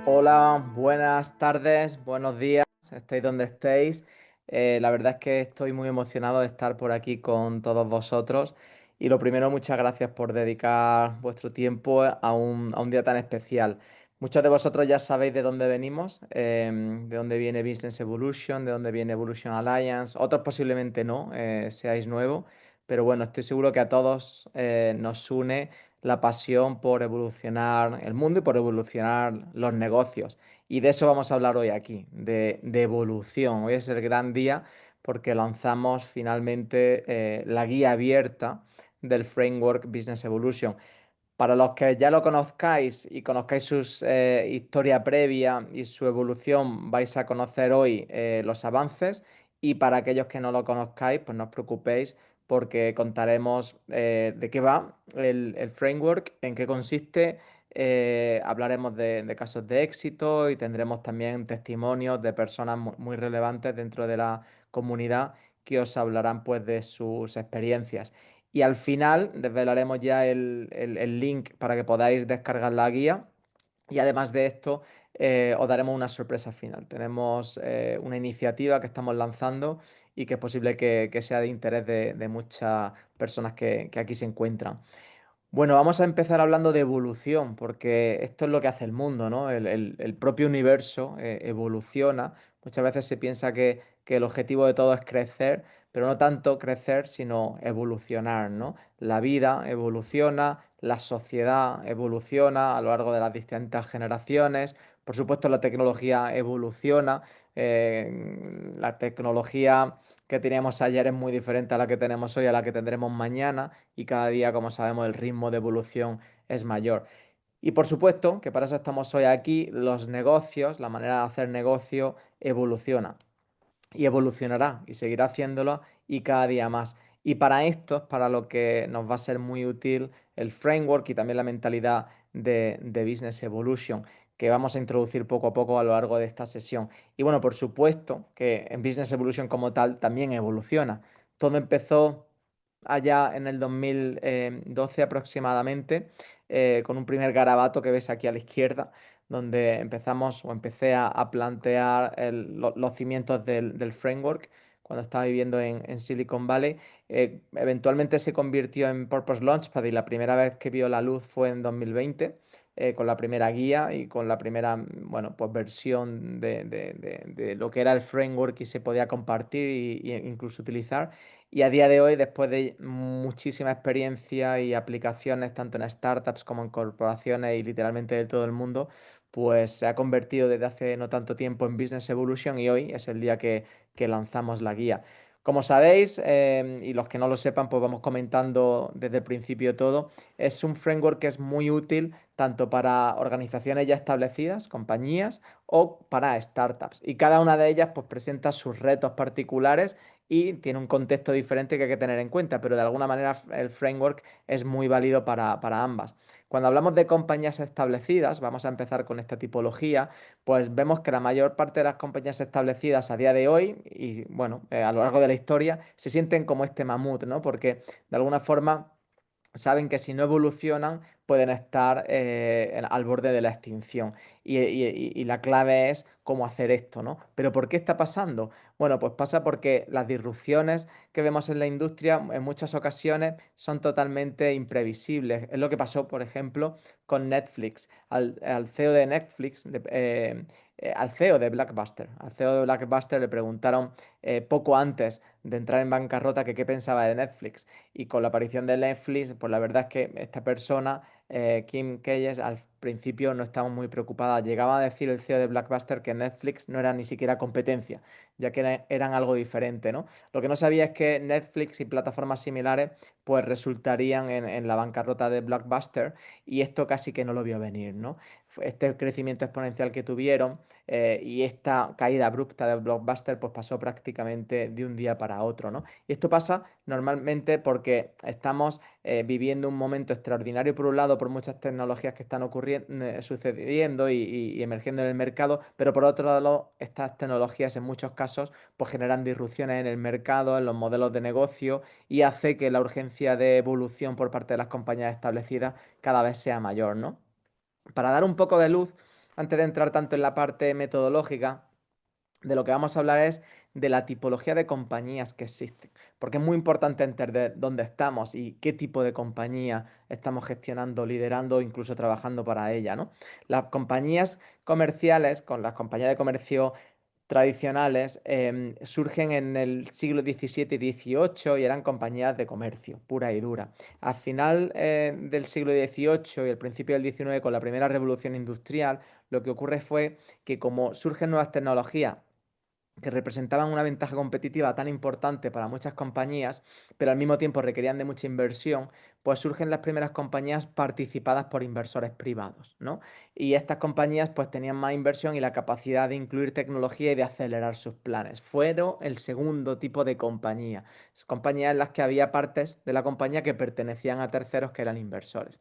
Hola, buenas tardes, buenos días, estéis donde estéis. La verdad es que estoy muy emocionado de estar por aquí con todos vosotros. Y lo primero, muchas gracias por dedicar vuestro tiempo a un día tan especial. Muchos de vosotros ya sabéis de dónde venimos, de dónde viene Business Evolution, de dónde viene Evolution Alliance. Otros posiblemente no, seáis nuevos. Pero bueno, estoy seguro que a todos nos une la pasión por evolucionar el mundo y por evolucionar los negocios. Y de eso vamos a hablar hoy aquí, de evolución. Hoy es el gran día porque lanzamos finalmente la guía abierta del framework Business Evolution. Para los que ya lo conozcáis y conozcáis su historia previa y su evolución, vais a conocer hoy los avances. Y para aquellos que no lo conozcáis, pues no os preocupéis porque contaremos de qué va el framework, en qué consiste. Hablaremos de casos de éxito y tendremos también testimonios de personas muy relevantes dentro de la comunidad que os hablarán pues de sus experiencias. Y al final desvelaremos ya el link para que podáis descargar la guía. Y además de esto, os daremos una sorpresa final. Tenemos una iniciativa que estamos lanzando y que es posible que sea de interés de muchas personas que aquí se encuentran. Bueno, vamos a empezar hablando de evolución, porque esto es lo que hace el mundo, ¿no? El propio universo evoluciona. Muchas veces se piensa que el objetivo de todo es crecer, pero no tanto crecer, sino evolucionar, ¿no? La vida evoluciona, la sociedad evoluciona a lo largo de las distintas generaciones. Por supuesto, la tecnología evoluciona. La tecnología que teníamos ayer es muy diferente a la que tenemos hoy, a la que tendremos mañana y cada día, como sabemos, el ritmo de evolución es mayor. Y por supuesto que para eso estamos hoy aquí, los negocios, la manera de hacer negocio evoluciona y evolucionará y seguirá haciéndolo y cada día más. Y para esto es para lo que nos va a ser muy útil el framework y también la mentalidad de Business Evolution que vamos a introducir poco a poco a lo largo de esta sesión. Y bueno, por supuesto que en Business Evolution como tal también evoluciona. Todo empezó allá en el 2012 aproximadamente, con un primer garabato que ves aquí a la izquierda, donde empezamos o empecé a plantear los cimientos del framework cuando estaba viviendo en Silicon Valley. Eventualmente se convirtió en Purpose Launchpad y la primera vez que vio la luz fue en 2020. Con la primera guía y con la primera, bueno, pues versión de lo que era el framework y se podía compartir y incluso utilizar. Y a día de hoy, después de muchísima experiencia y aplicaciones tanto en startups como en corporaciones y literalmente de todo el mundo, pues se ha convertido desde hace no tanto tiempo en Business Evolution y hoy es el día que lanzamos la guía. Como sabéis, y los que no lo sepan, pues vamos comentando desde el principio todo, es un framework que es muy útil tanto para organizaciones ya establecidas, compañías, o para startups. Y cada una de ellas pues presenta sus retos particulares y tiene un contexto diferente que hay que tener en cuenta, pero de alguna manera el framework es muy válido para ambas. Cuando hablamos de compañías establecidas, vamos a empezar con esta tipología, pues vemos que la mayor parte de las compañías establecidas a día de hoy y bueno, a lo largo de la historia, se sienten como este mamut, ¿no? Porque de alguna forma saben que si no evolucionan pueden estar al borde de la extinción. Y la clave es cómo hacer esto, ¿no? Pero ¿por qué está pasando? Bueno, pues pasa porque las disrupciones que vemos en la industria en muchas ocasiones son totalmente imprevisibles. Es lo que pasó, por ejemplo, con Netflix. Al CEO de Netflix, al CEO de Blockbuster, al CEO de Blockbuster le preguntaron poco antes de entrar en bancarrota que qué pensaba de Netflix. Y con la aparición de Netflix, pues la verdad es que esta persona, Kim Keyes, al principio no estaba muy preocupada. Llegaba a decir el CEO de Blockbuster que Netflix no era ni siquiera competencia, ya que eran algo diferente, ¿no? Lo que no sabía es que Netflix y plataformas similares pues resultarían en la bancarrota de Blockbuster y esto casi que no lo vio venir, ¿no? Este crecimiento exponencial que tuvieron y esta caída abrupta de Blockbuster pues pasó prácticamente de un día para otro, ¿no? Y esto pasa normalmente porque estamos viviendo un momento extraordinario por un lado por muchas tecnologías que están ocurriendo, sucediendo y emergiendo en el mercado, pero por otro lado estas tecnologías en muchos casos pues generan disrupciones en el mercado, en los modelos de negocio y hace que la urgencia de evolución por parte de las compañías establecidas cada vez sea mayor, ¿no? Para dar un poco de luz antes de entrar tanto en la parte metodológica, de lo que vamos a hablar es de la tipología de compañías que existen, porque es muy importante entender dónde estamos y qué tipo de compañía estamos gestionando, liderando o incluso trabajando para ella, ¿no? Las compañías comerciales, con las compañías de comercio tradicionales, surgen en el siglo XVII y XVIII y eran compañías de comercio, pura y dura. Al final del siglo XVIII y el principio del XIX, con la primera revolución industrial, lo que ocurre fue que como surgen nuevas tecnologías que representaban una ventaja competitiva tan importante para muchas compañías, pero al mismo tiempo requerían de mucha inversión, pues surgen las primeras compañías participadas por inversores privados, ¿no? Y estas compañías pues tenían más inversión y la capacidad de incluir tecnología y de acelerar sus planes. Fueron el segundo tipo de compañía, compañías en las que había partes de la compañía que pertenecían a terceros que eran inversores.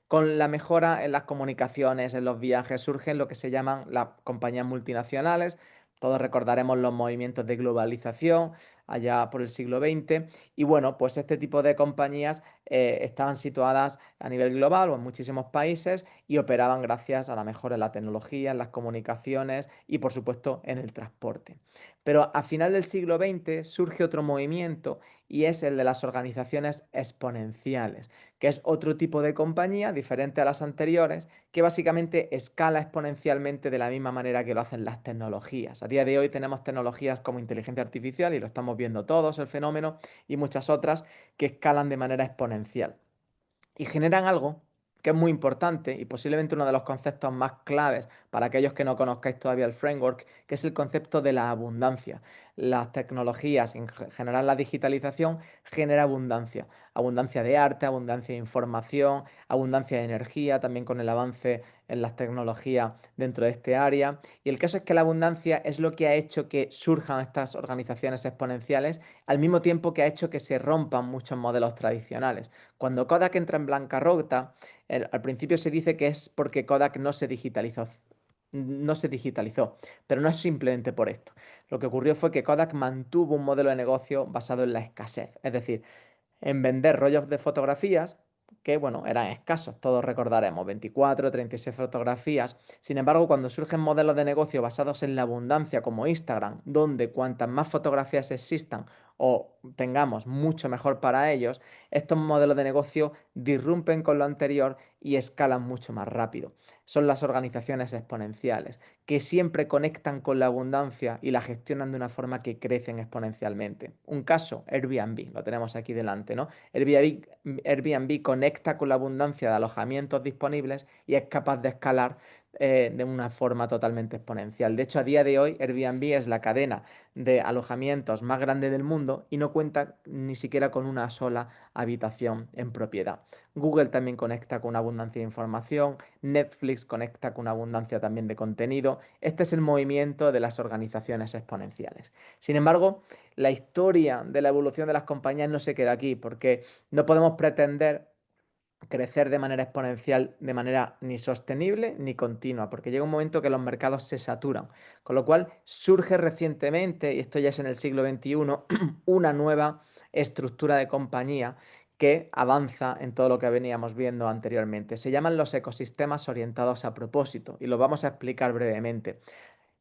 Con la mejora en las comunicaciones, en los viajes, surgen lo que se llaman las compañías multinacionales. Todos recordaremos los movimientos de globalización allá por el siglo XX. Y bueno, pues este tipo de compañías estaban situadas a nivel global o en muchísimos países y operaban gracias a la mejora en la tecnología, en las comunicaciones y por supuesto en el transporte. Pero a final del siglo XX surge otro movimiento y es el de las organizaciones exponenciales, que es otro tipo de compañía diferente a las anteriores, que básicamente escala exponencialmente de la misma manera que lo hacen las tecnologías. A día de hoy tenemos tecnologías como inteligencia artificial, y lo estamos viendo todos, el fenómeno, y muchas otras que escalan de manera exponencial y generan algo que es muy importante y posiblemente uno de los conceptos más claves para aquellos que no conozcáis todavía el framework, que es el concepto de la abundancia. Las tecnologías, en general la digitalización, genera abundancia. Abundancia de arte, abundancia de información, abundancia de energía, también con el avance en las tecnologías dentro de este área. Y el caso es que la abundancia es lo que ha hecho que surjan estas organizaciones exponenciales, al mismo tiempo que ha hecho que se rompan muchos modelos tradicionales. Cuando Kodak entra en bancarrota, al principio se dice que es porque Kodak no se digitalizó, pero no es simplemente por esto. Lo que ocurrió fue que Kodak mantuvo un modelo de negocio basado en la escasez, es decir, en vender rollos de fotografías que, bueno, eran escasos, todos recordaremos, 24, 36 fotografías. Sin embargo, cuando surgen modelos de negocio basados en la abundancia como Instagram, donde cuantas más fotografías existan o tengamos, mucho mejor para ellos, estos modelos de negocio disrumpen con lo anterior y escalan mucho más rápido. Son las organizaciones exponenciales, que siempre conectan con la abundancia y la gestionan de una forma que crecen exponencialmente. Un caso, Airbnb, lo tenemos aquí delante, ¿no? Airbnb conecta con la abundancia de alojamientos disponibles y es capaz de escalar de una forma totalmente exponencial. De hecho, a día de hoy, Airbnb es la cadena de alojamientos más grande del mundo y no cuenta ni siquiera con una sola habitación en propiedad. Google también conecta con una abundancia de información, Netflix conecta con una abundancia también de contenido. Este es el movimiento de las organizaciones exponenciales. Sin embargo, la historia de la evolución de las compañías no se queda aquí, porque no podemos pretender crecer de manera exponencial, de manera ni sostenible ni continua, porque llega un momento que los mercados se saturan. Con lo cual surge recientemente, y esto ya es en el siglo XXI, una nueva estructura de compañía que avanza en todo lo que veníamos viendo anteriormente. Se llaman los ecosistemas orientados a propósito y lo vamos a explicar brevemente.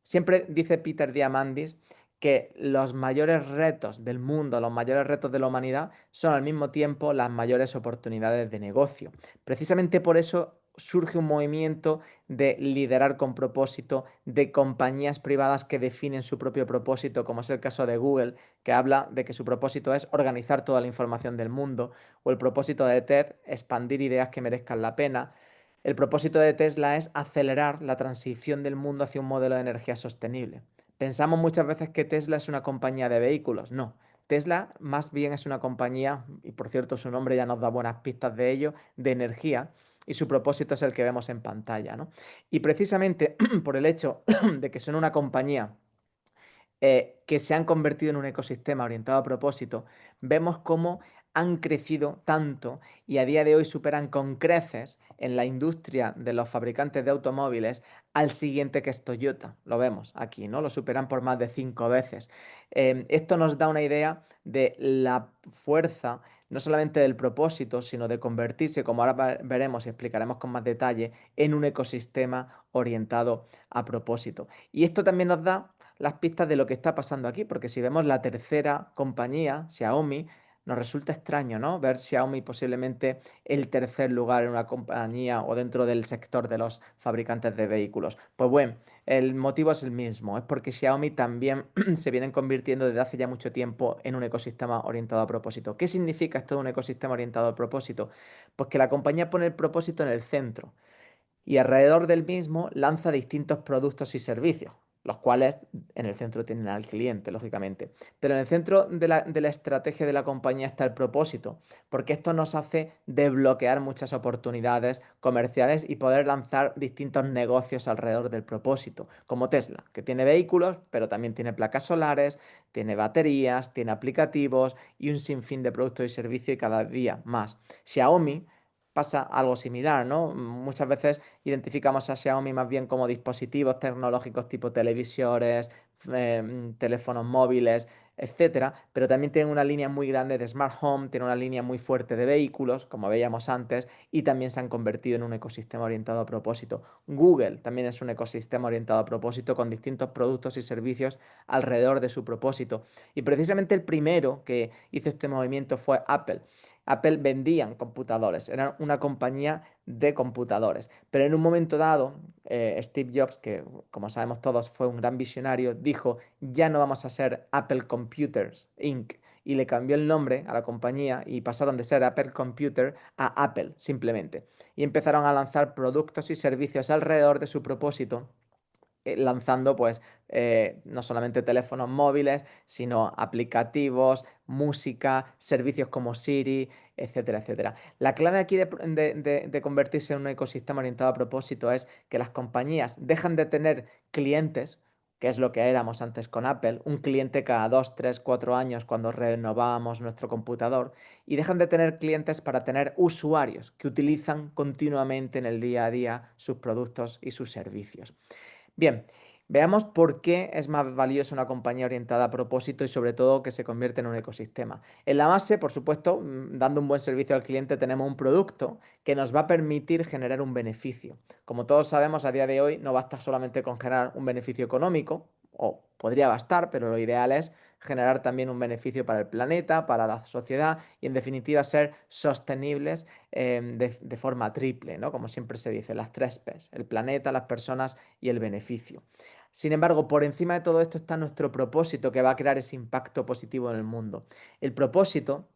Siempre dice Peter Diamandis que los mayores retos del mundo, los mayores retos de la humanidad son al mismo tiempo las mayores oportunidades de negocio. Precisamente por eso surge un movimiento de liderar con propósito, de compañías privadas que definen su propio propósito, como es el caso de Google, que habla de que su propósito es organizar toda la información del mundo, o el propósito de TED, expandir ideas que merezcan la pena. El propósito de Tesla es acelerar la transición del mundo hacia un modelo de energía sostenible. Pensamos muchas veces que Tesla es una compañía de vehículos. No, Tesla más bien es una compañía, y por cierto su nombre ya nos da buenas pistas de ello, de energía, y su propósito es el que vemos en pantalla, ¿no? Y precisamente por el hecho de que son una compañía que se han convertido en un ecosistema orientado a propósito, vemos cómo han crecido tanto y a día de hoy superan con creces en la industria de los fabricantes de automóviles al siguiente que es Toyota. Lo vemos aquí, ¿no? Lo superan por más de 5 veces. Esto nos da una idea de la fuerza, no solamente del propósito, sino de convertirse, como ahora veremos y explicaremos con más detalle, en un ecosistema orientado a propósito. Y esto también nos da las pistas de lo que está pasando aquí, porque si vemos la tercera compañía, Xiaomi, nos resulta extraño, ¿no? Ver Xiaomi posiblemente el tercer lugar en una compañía o dentro del sector de los fabricantes de vehículos. Pues bueno, el motivo es el mismo, es porque Xiaomi también se vienen convirtiendo desde hace ya mucho tiempo en un ecosistema orientado a propósito. ¿Qué significa esto de un ecosistema orientado a propósito? Pues que la compañía pone el propósito en el centro y alrededor del mismo lanza distintos productos y servicios, los cuales en el centro tienen al cliente, lógicamente. Pero en el centro de la estrategia de la compañía está el propósito, porque esto nos hace desbloquear muchas oportunidades comerciales y poder lanzar distintos negocios alrededor del propósito, como Tesla, que tiene vehículos, pero también tiene placas solares, tiene baterías, tiene aplicativos y un sinfín de productos y servicios y cada día más. Xiaomi pasa algo similar, ¿no? Muchas veces identificamos a Xiaomi más bien como dispositivos tecnológicos tipo televisores, teléfonos móviles, etcétera, pero también tienen una línea muy grande de smart home, tienen una línea muy fuerte de vehículos, como veíamos antes, y también se han convertido en un ecosistema orientado a propósito. Google también es un ecosistema orientado a propósito con distintos productos y servicios alrededor de su propósito. Y precisamente el primero que hizo este movimiento fue Apple. Apple vendían computadores, eran una compañía de computadores, pero en un momento dado, Steve Jobs, que como sabemos todos fue un gran visionario, dijo, ya no vamos a ser Apple Computers Inc. Y le cambió el nombre a la compañía y pasaron de ser Apple Computer a Apple, simplemente. Y empezaron a lanzar productos y servicios alrededor de su propósito lanzando pues no solamente teléfonos móviles, sino aplicativos, música, servicios como Siri, etcétera, etcétera. La clave aquí de convertirse en un ecosistema orientado a propósito es que las compañías dejan de tener clientes, que es lo que éramos antes con Apple, un cliente cada 2, 3, 4 años cuando renovábamos nuestro computador, y dejan de tener clientes para tener usuarios que utilizan continuamente en el día a día sus productos y sus servicios. Bien, veamos por qué es más valiosa una compañía orientada a propósito y sobre todo que se convierte en un ecosistema. En la base, por supuesto, dando un buen servicio al cliente, tenemos un producto que nos va a permitir generar un beneficio. Como todos sabemos, a día de hoy no basta solamente con generar un beneficio económico, o podría bastar, pero lo ideal es generar también un beneficio para el planeta, para la sociedad y en definitiva ser sostenibles de forma triple, ¿no? Como siempre se dice, las tres P's, el planeta, las personas y el beneficio. Sin embargo, por encima de todo esto está nuestro propósito que va a crear ese impacto positivo en el mundo. El propósito,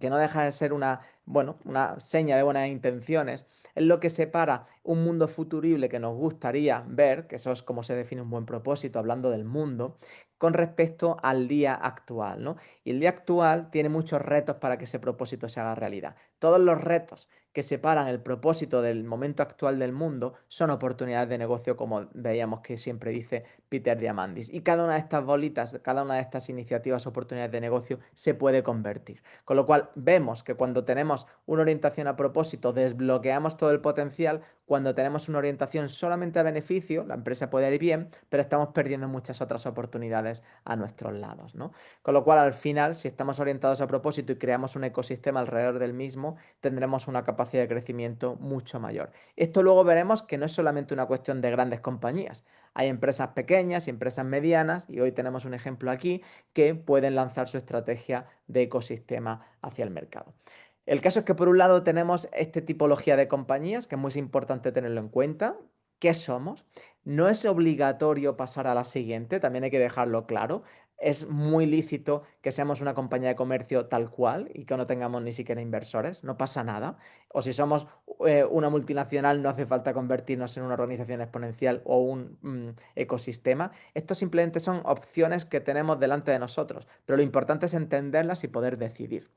que no deja de ser una, bueno, una seña de buenas intenciones, es lo que separa un mundo futurible que nos gustaría ver, que eso es como se define un buen propósito, hablando del mundo, con respecto al día actual, ¿no? Y el día actual tiene muchos retos para que ese propósito se haga realidad. Todos los retos que separan el propósito del momento actual del mundo son oportunidades de negocio, como veíamos que siempre dice Peter Diamandis. Y cada una de estas bolitas, cada una de estas iniciativas, oportunidades de negocio, se puede convertir. Con lo cual vemos que cuando tenemos una orientación a propósito, desbloqueamos todo el potencial. Cuando tenemos una orientación solamente a beneficio, la empresa puede ir bien, pero estamos perdiendo muchas otras oportunidades a nuestros lados, ¿no? Con lo cual, al final, si estamos orientados a propósito y creamos un ecosistema alrededor del mismo, tendremos una capacidad de crecimiento mucho mayor. Esto luego veremos que no es solamente una cuestión de grandes compañías. Hay empresas pequeñas y empresas medianas, y hoy tenemos un ejemplo aquí, que pueden lanzar su estrategia de ecosistema hacia el mercado. El caso es que por un lado tenemos esta tipología de compañías, que es muy importante tenerlo en cuenta. ¿Qué somos? No es obligatorio pasar a la siguiente, también hay que dejarlo claro. Es muy lícito que seamos una compañía de comercio tal cual y que no tengamos ni siquiera inversores, no pasa nada. O si somos una multinacional, no hace falta convertirnos en una organización exponencial o un ecosistema. Esto simplemente son opciones que tenemos delante de nosotros, pero lo importante es entenderlas y poder decidir.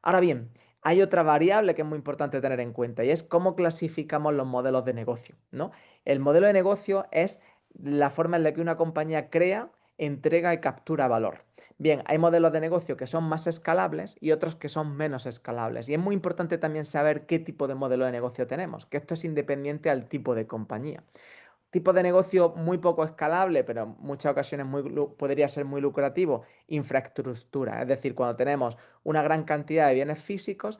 Ahora bien, hay otra variable que es muy importante tener en cuenta y es cómo clasificamos los modelos de negocio, ¿no? El modelo de negocio es la forma en la que una compañía crea entrega y captura valor. Bien, hay modelos de negocio que son más escalables y otros que son menos escalables. Y es muy importante también saber qué tipo de modelo de negocio tenemos, que esto es independiente al tipo de compañía. Tipo de negocio muy poco escalable, pero en muchas ocasiones podría ser muy lucrativo, infraestructura. Es decir, cuando tenemos una gran cantidad de bienes físicos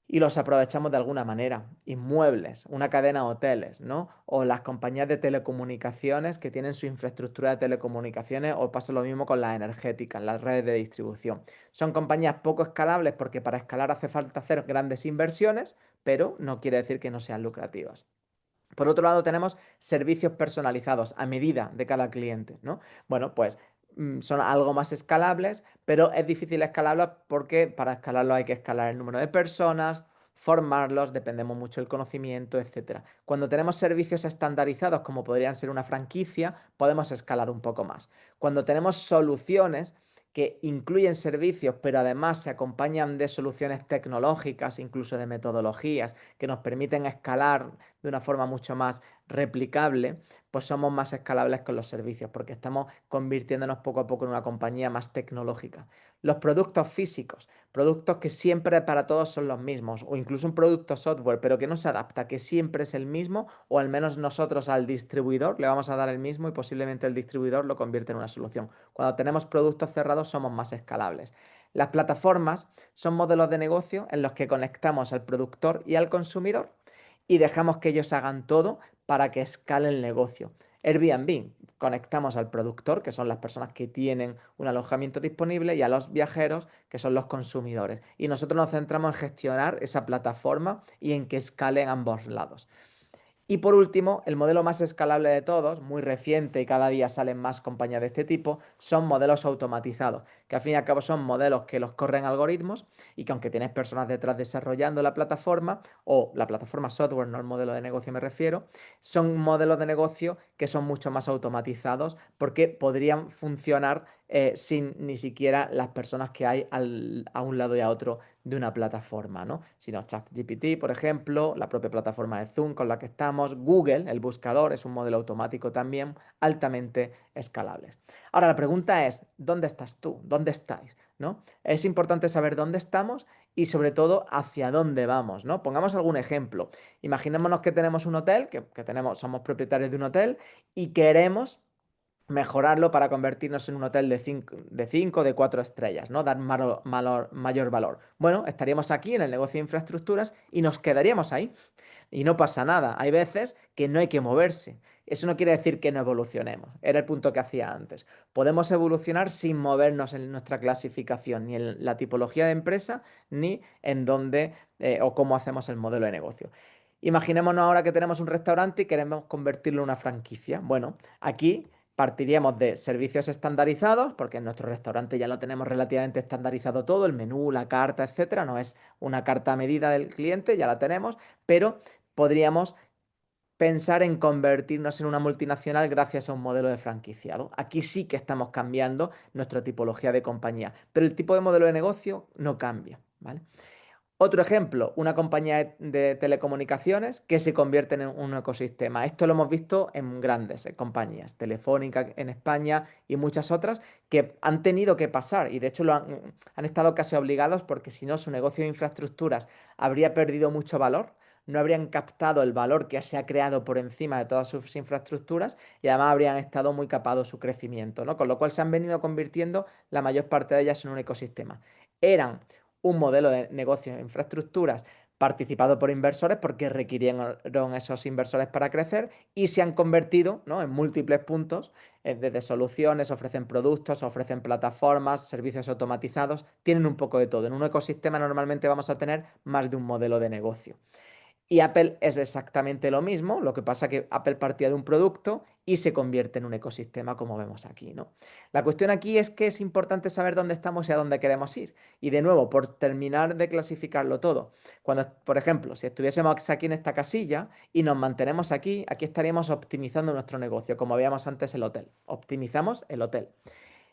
y los aprovechamos de alguna manera. Inmuebles, una cadena de hoteles, ¿no? O las compañías de telecomunicaciones que tienen su infraestructura de telecomunicaciones, o pasa lo mismo con las energéticas, las redes de distribución. Son compañías poco escalables porque para escalar hace falta hacer grandes inversiones, pero no quiere decir que no sean lucrativas. Por otro lado, tenemos servicios personalizados a medida de cada cliente, ¿no? Bueno, pues son algo más escalables, pero es difícil escalarlos porque para escalarlo hay que escalar el número de personas, formarlos, dependemos mucho del conocimiento, etcétera. Cuando tenemos servicios estandarizados, como podrían ser una franquicia, podemos escalar un poco más. Cuando tenemos soluciones que incluyen servicios, pero además se acompañan de soluciones tecnológicas, incluso de metodologías, que nos permiten escalar de una forma mucho más replicable, pues somos más escalables con los servicios, porque estamos convirtiéndonos poco a poco en una compañía más tecnológica. Los productos físicos, productos que siempre para todos son los mismos, o incluso un producto software, pero que no se adapta, que siempre es el mismo, o al menos nosotros al distribuidor le vamos a dar el mismo y posiblemente el distribuidor lo convierte en una solución. Cuando tenemos productos cerrados somos más escalables. Las plataformas son modelos de negocio en los que conectamos al productor y al consumidor y dejamos que ellos hagan todo para que escale el negocio. Airbnb, conectamos al productor, que son las personas que tienen un alojamiento disponible, y a los viajeros, que son los consumidores. Y nosotros nos centramos en gestionar esa plataforma y en que escale en ambos lados. Y por último, el modelo más escalable de todos, muy reciente y cada día salen más compañías de este tipo, son modelos automatizados, que al fin y al cabo son modelos que los corren algoritmos y que aunque tienes personas detrás desarrollando la plataforma o la plataforma software, no el modelo de negocio me refiero, son modelos de negocio que son mucho más automatizados porque podrían funcionar sin ni siquiera las personas que hay a un lado y a otro de una plataforma, ¿no? Sino ChatGPT, por ejemplo, la propia plataforma de Zoom con la que estamos, Google, el buscador, es un modelo automático también altamente escalable. Ahora la pregunta es, ¿dónde estás tú? ¿Dónde estáis? ¿No? Es importante saber dónde estamos y sobre todo hacia dónde vamos, ¿no? Pongamos algún ejemplo. Imaginémonos que tenemos un hotel, somos propietarios de un hotel y queremos mejorarlo para convertirnos en un hotel de 4 estrellas, ¿no? Dar mayor valor. Bueno, estaríamos aquí en el negocio de infraestructuras y nos quedaríamos ahí. Y no pasa nada. Hay veces que no hay que moverse. Eso no quiere decir que no evolucionemos. Era el punto que hacía antes. Podemos evolucionar sin movernos en nuestra clasificación, ni en la tipología de empresa, ni en dónde o cómo hacemos el modelo de negocio. Imaginémonos ahora que tenemos un restaurante y queremos convertirlo en una franquicia. Bueno, aquí partiríamos de servicios estandarizados, porque en nuestro restaurante ya lo tenemos relativamente estandarizado todo, el menú, la carta, etcétera. No es una carta a medida del cliente, ya la tenemos, pero podríamos pensar en convertirnos en una multinacional gracias a un modelo de franquiciado. Aquí sí que estamos cambiando nuestra tipología de compañía, pero el tipo de modelo de negocio no cambia, ¿vale? Otro ejemplo, una compañía de telecomunicaciones que se convierte en un ecosistema. Esto lo hemos visto en grandes compañías, Telefónica en España y muchas otras, que han tenido que pasar y de hecho han estado casi obligados porque si no su negocio de infraestructuras habría perdido mucho valor, no habrían captado el valor que se ha creado por encima de todas sus infraestructuras y además habrían estado muy capados su crecimiento, ¿no? Con lo cual se han venido convirtiendo la mayor parte de ellas en un ecosistema. Eran un modelo de negocio de infraestructuras participado por inversores porque requirieron esos inversores para crecer y se han convertido, ¿no?, en múltiples puntos, desde soluciones, ofrecen productos, ofrecen plataformas, servicios automatizados, tienen un poco de todo. En un ecosistema normalmente vamos a tener más de un modelo de negocio. Y Apple es exactamente lo mismo, lo que pasa que Apple partía de un producto y se convierte en un ecosistema como vemos aquí, ¿no? La cuestión aquí es que es importante saber dónde estamos y a dónde queremos ir. Y de nuevo, por terminar de clasificarlo todo, cuando, por ejemplo, si estuviésemos aquí en esta casilla y nos mantenemos aquí, aquí estaríamos optimizando nuestro negocio, como veíamos antes el hotel. Optimizamos el hotel.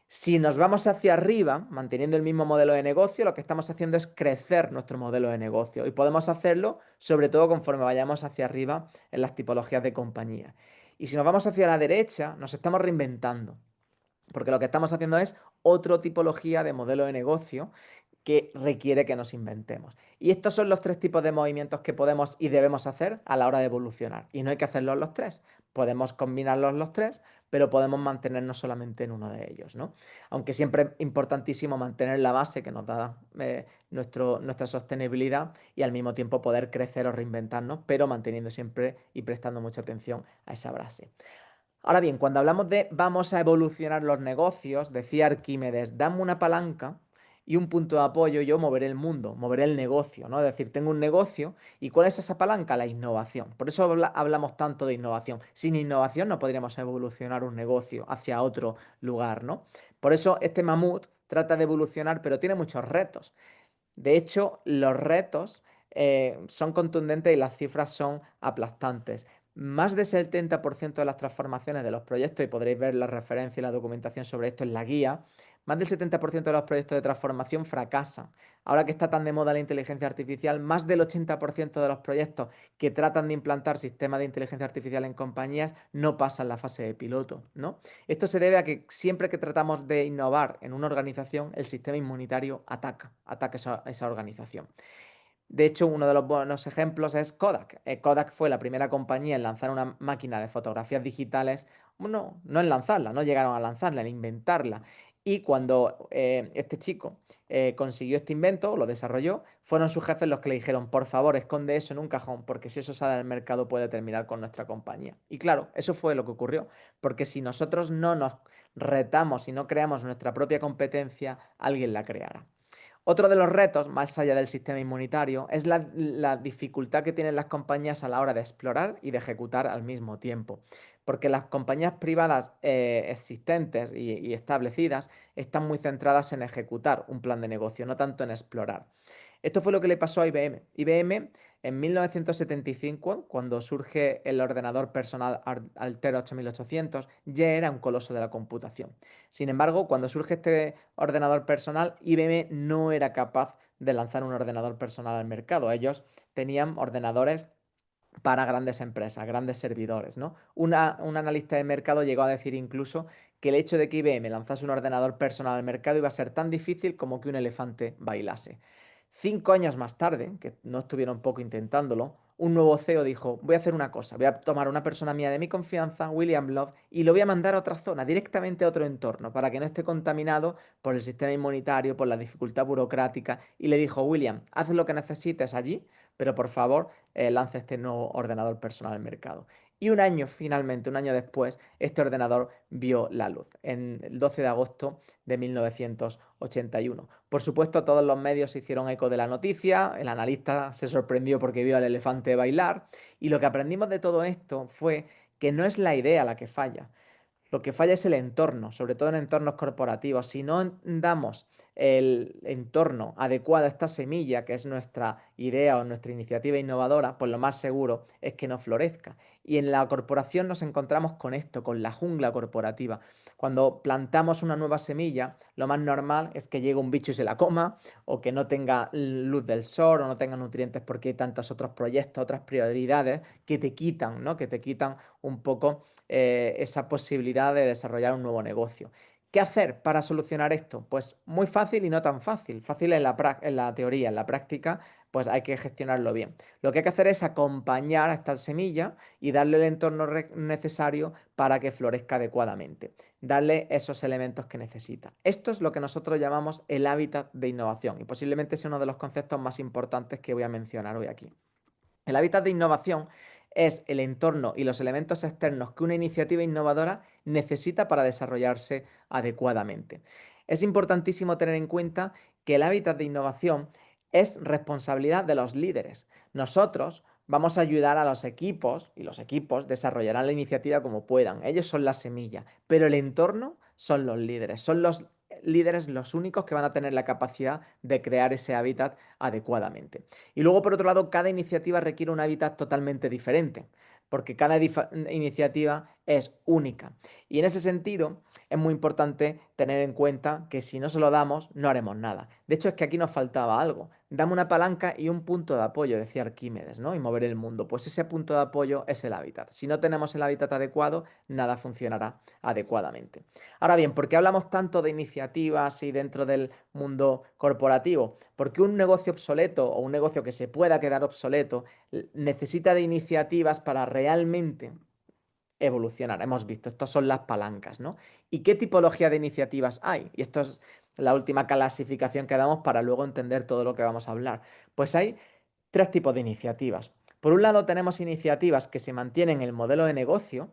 Si nos vamos hacia arriba, manteniendo el mismo modelo de negocio, lo que estamos haciendo es crecer nuestro modelo de negocio y podemos hacerlo sobre todo conforme vayamos hacia arriba en las tipologías de compañía. Y si nos vamos hacia la derecha, nos estamos reinventando. Porque lo que estamos haciendo es otra tipología de modelo de negocio que requiere que nos inventemos. Y estos son los tres tipos de movimientos que podemos y debemos hacer a la hora de evolucionar. Y no hay que hacerlos los tres. Podemos combinarlos los tres, pero podemos mantenernos solamente en uno de ellos, ¿no? Aunque siempre es importantísimo mantener la base que nos da nuestra sostenibilidad y al mismo tiempo poder crecer o reinventarnos, pero manteniendo siempre y prestando mucha atención a esa base. Ahora bien, cuando hablamos de vamos a evolucionar los negocios, decía Arquímedes, dame una palanca y un punto de apoyo, yo moveré el mundo, moveré el negocio, ¿no? Es decir, tengo un negocio y ¿cuál es esa palanca? La innovación. Por eso hablamos tanto de innovación. Sin innovación no podríamos evolucionar un negocio hacia otro lugar, ¿no? Por eso este mamut trata de evolucionar, pero tiene muchos retos. De hecho, los retos son contundentes y las cifras son aplastantes. Más del 70% de las transformaciones de los proyectos, y podréis ver la referencia y la documentación sobre esto en la guía, más del 70% de los proyectos de transformación fracasan. Ahora que está tan de moda la inteligencia artificial, más del 80% de los proyectos que tratan de implantar sistemas de inteligencia artificial en compañías no pasan la fase de piloto, ¿no? Esto se debe a que siempre que tratamos de innovar en una organización, el sistema inmunitario ataca esa organización. De hecho, uno de los buenos ejemplos es Kodak. Kodak fue la primera compañía en lanzar una máquina de fotografías digitales, no en lanzarla, no llegaron a lanzarla, en inventarla. Y cuando este chico consiguió este invento, lo desarrolló, fueron sus jefes los que le dijeron, por favor, esconde eso en un cajón, porque si eso sale al mercado puede terminar con nuestra compañía. Y claro, eso fue lo que ocurrió, porque si nosotros no nos retamos y no creamos nuestra propia competencia, alguien la creará. Otro de los retos, más allá del sistema inmunitario, es la dificultad que tienen las compañías a la hora de explorar y de ejecutar al mismo tiempo. Porque las compañías privadas existentes y establecidas están muy centradas en ejecutar un plan de negocio, no tanto en explorar. Esto fue lo que le pasó a IBM. IBM en 1975, cuando surge el ordenador personal Altair 8800, ya era un coloso de la computación. Sin embargo, cuando surge este ordenador personal, IBM no era capaz de lanzar un ordenador personal al mercado. Ellos tenían ordenadores para grandes empresas, grandes servidores, ¿no? Un analista de mercado llegó a decir incluso que el hecho de que IBM lanzase un ordenador personal al mercado iba a ser tan difícil como que un elefante bailase. 5 años más tarde, que no estuvieron poco intentándolo, un nuevo CEO dijo, voy a hacer una cosa, voy a tomar a una persona mía de mi confianza, William Love, y lo voy a mandar a otra zona, directamente a otro entorno, para que no esté contaminado por el sistema inmunitario, por la dificultad burocrática, y le dijo, William, haz lo que necesites allí, pero por favor, lanza este nuevo ordenador personal al mercado. Y un año, finalmente, un año después, este ordenador vio la luz, en el 12 de agosto de 1981. Por supuesto, todos los medios se hicieron eco de la noticia, el analista se sorprendió porque vio al elefante bailar, y lo que aprendimos de todo esto fue que no es la idea la que falla, lo que falla es el entorno, sobre todo en entornos corporativos. Si no damos el entorno adecuado a esta semilla, que es nuestra idea o nuestra iniciativa innovadora, pues lo más seguro es que no florezca. Y en la corporación nos encontramos con esto, con la jungla corporativa. Cuando plantamos una nueva semilla, lo más normal es que llegue un bicho y se la coma, o que no tenga luz del sol, o no tenga nutrientes porque hay tantos otros proyectos, otras prioridades que te quitan, ¿no? Que te quitan un poco esa posibilidad de desarrollar un nuevo negocio. ¿Qué hacer para solucionar esto? Pues muy fácil y no tan fácil. Fácil en la teoría, en la práctica, pues hay que gestionarlo bien. Lo que hay que hacer es acompañar a esta semilla y darle el entorno necesario para que florezca adecuadamente. Darle esos elementos que necesita. Esto es lo que nosotros llamamos el hábitat de innovación y posiblemente sea uno de los conceptos más importantes que voy a mencionar hoy aquí. El hábitat de innovación es el entorno y los elementos externos que una iniciativa innovadora necesita para desarrollarse adecuadamente. Es importantísimo tener en cuenta que el hábitat de innovación es responsabilidad de los líderes. Nosotros vamos a ayudar a los equipos y los equipos desarrollarán la iniciativa como puedan. Ellos son la semilla, pero el entorno son los líderes, son los líderes los únicos que van a tener la capacidad de crear ese hábitat adecuadamente. Y luego, por otro lado, cada iniciativa requiere un hábitat totalmente diferente, porque cada iniciativa es única. Y en ese sentido es muy importante tener en cuenta que si no se lo damos, no haremos nada. De hecho, es que aquí nos faltaba algo. Dame una palanca y un punto de apoyo, decía Arquímedes, ¿no? Y mover el mundo. Pues ese punto de apoyo es el hábitat. Si no tenemos el hábitat adecuado, nada funcionará adecuadamente. Ahora bien, ¿por qué hablamos tanto de iniciativas y dentro del mundo corporativo? Porque un negocio obsoleto o un negocio que se pueda quedar obsoleto necesita de iniciativas para realmente evolucionar. Hemos visto, estas son las palancas, ¿no? ¿Y qué tipología de iniciativas hay? Y esto es la última clasificación que damos para luego entender todo lo que vamos a hablar. Pues hay tres tipos de iniciativas. Por un lado tenemos iniciativas que se mantienen en el modelo de negocio,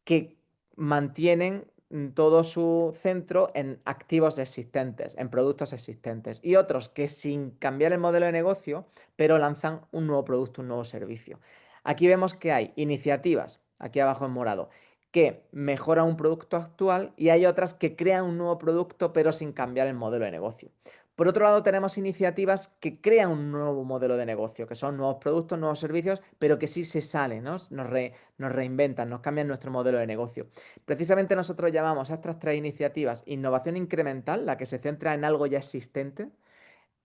que mantienen todo su centro en activos existentes, en productos existentes, y otros que sin cambiar el modelo de negocio, pero lanzan un nuevo producto, un nuevo servicio. Aquí vemos que hay iniciativas, aquí abajo en morado, que mejoran un producto actual y hay otras que crean un nuevo producto pero sin cambiar el modelo de negocio. Por otro lado, tenemos iniciativas que crean un nuevo modelo de negocio, que son nuevos productos, nuevos servicios, pero que sí se salen, ¿no? Nos reinventan, nos cambian nuestro modelo de negocio. Precisamente nosotros llamamos a estas tres iniciativas innovación incremental, la que se centra en algo ya existente,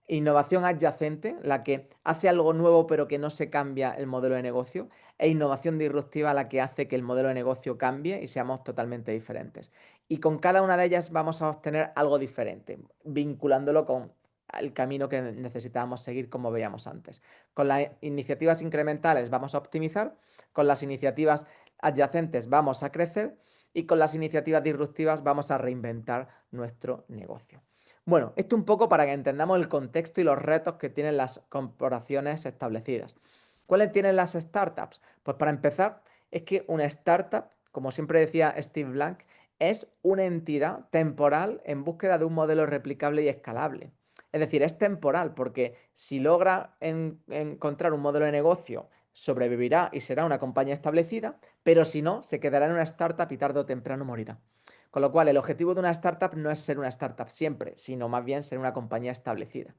innovación adyacente, la que hace algo nuevo pero que no se cambia el modelo de negocio, e innovación disruptiva, la que hace que el modelo de negocio cambie y seamos totalmente diferentes. Y con cada una de ellas vamos a obtener algo diferente, vinculándolo con el camino que necesitábamos seguir como veíamos antes. Con las iniciativas incrementales vamos a optimizar, con las iniciativas adyacentes vamos a crecer y con las iniciativas disruptivas vamos a reinventar nuestro negocio. Bueno, esto un poco para que entendamos el contexto y los retos que tienen las corporaciones establecidas. ¿Cuáles tienen las startups? Pues para empezar, es que una startup, como siempre decía Steve Blank, es una entidad temporal en búsqueda de un modelo replicable y escalable. Es decir, es temporal porque si logra encontrar un modelo de negocio, sobrevivirá y será una compañía establecida, pero si no, se quedará en una startup y tarde o temprano morirá. Con lo cual, el objetivo de una startup no es ser una startup siempre, sino más bien ser una compañía establecida.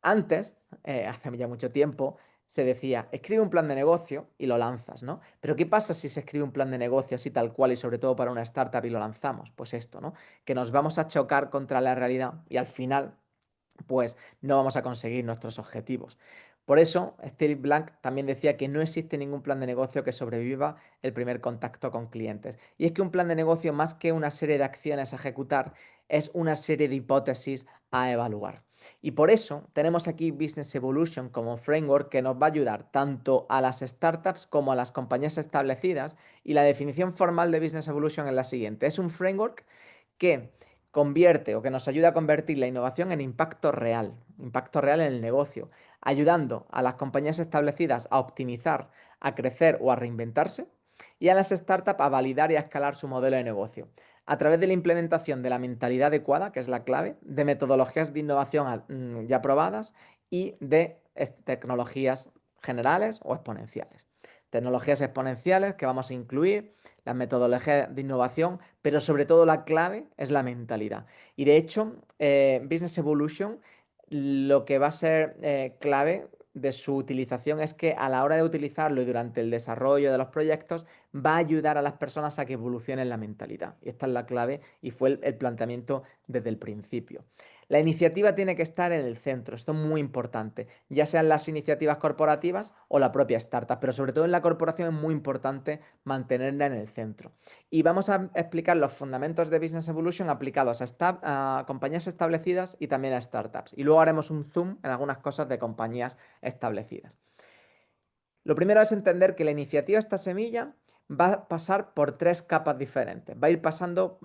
Antes, hace ya mucho tiempo, se decía, escribe un plan de negocio y lo lanzas, ¿no? Pero ¿qué pasa si se escribe un plan de negocio así tal cual y sobre todo para una startup y lo lanzamos? Pues esto, ¿no? Que nos vamos a chocar contra la realidad y al final pues no vamos a conseguir nuestros objetivos. Por eso, Steve Blank también decía que no existe ningún plan de negocio que sobreviva el primer contacto con clientes. Y es que un plan de negocio, más que una serie de acciones a ejecutar, es una serie de hipótesis a evaluar. Y por eso tenemos aquí Business Evolution como framework que nos va a ayudar tanto a las startups como a las compañías establecidas. Y la definición formal de Business Evolution es la siguiente. Es un framework que convierte o que nos ayuda a convertir la innovación en impacto real en el negocio, ayudando a las compañías establecidas a optimizar, a crecer o a reinventarse y a las startups a validar y a escalar su modelo de negocio a través de la implementación de la mentalidad adecuada, que es la clave, de metodologías de innovación ya probadas y de tecnologías generales o exponenciales. Tecnologías exponenciales que vamos a incluir, las metodologías de innovación, pero sobre todo la clave es la mentalidad. Y de hecho, Business Evolution lo que va a ser clave de su utilización es que a la hora de utilizarlo y durante el desarrollo de los proyectos va a ayudar a las personas a que evolucionen la mentalidad. Y esta es la clave y fue el planteamiento desde el principio. La iniciativa tiene que estar en el centro, esto es muy importante, ya sean las iniciativas corporativas o la propia startup, pero sobre todo en la corporación es muy importante mantenerla en el centro. Y vamos a explicar los fundamentos de Business Evolution aplicados a compañías establecidas y también a startups. Y luego haremos un zoom en algunas cosas de compañías establecidas. Lo primero es entender que la iniciativa esta semilla va a pasar por tres capas diferentes. Va a ir pasando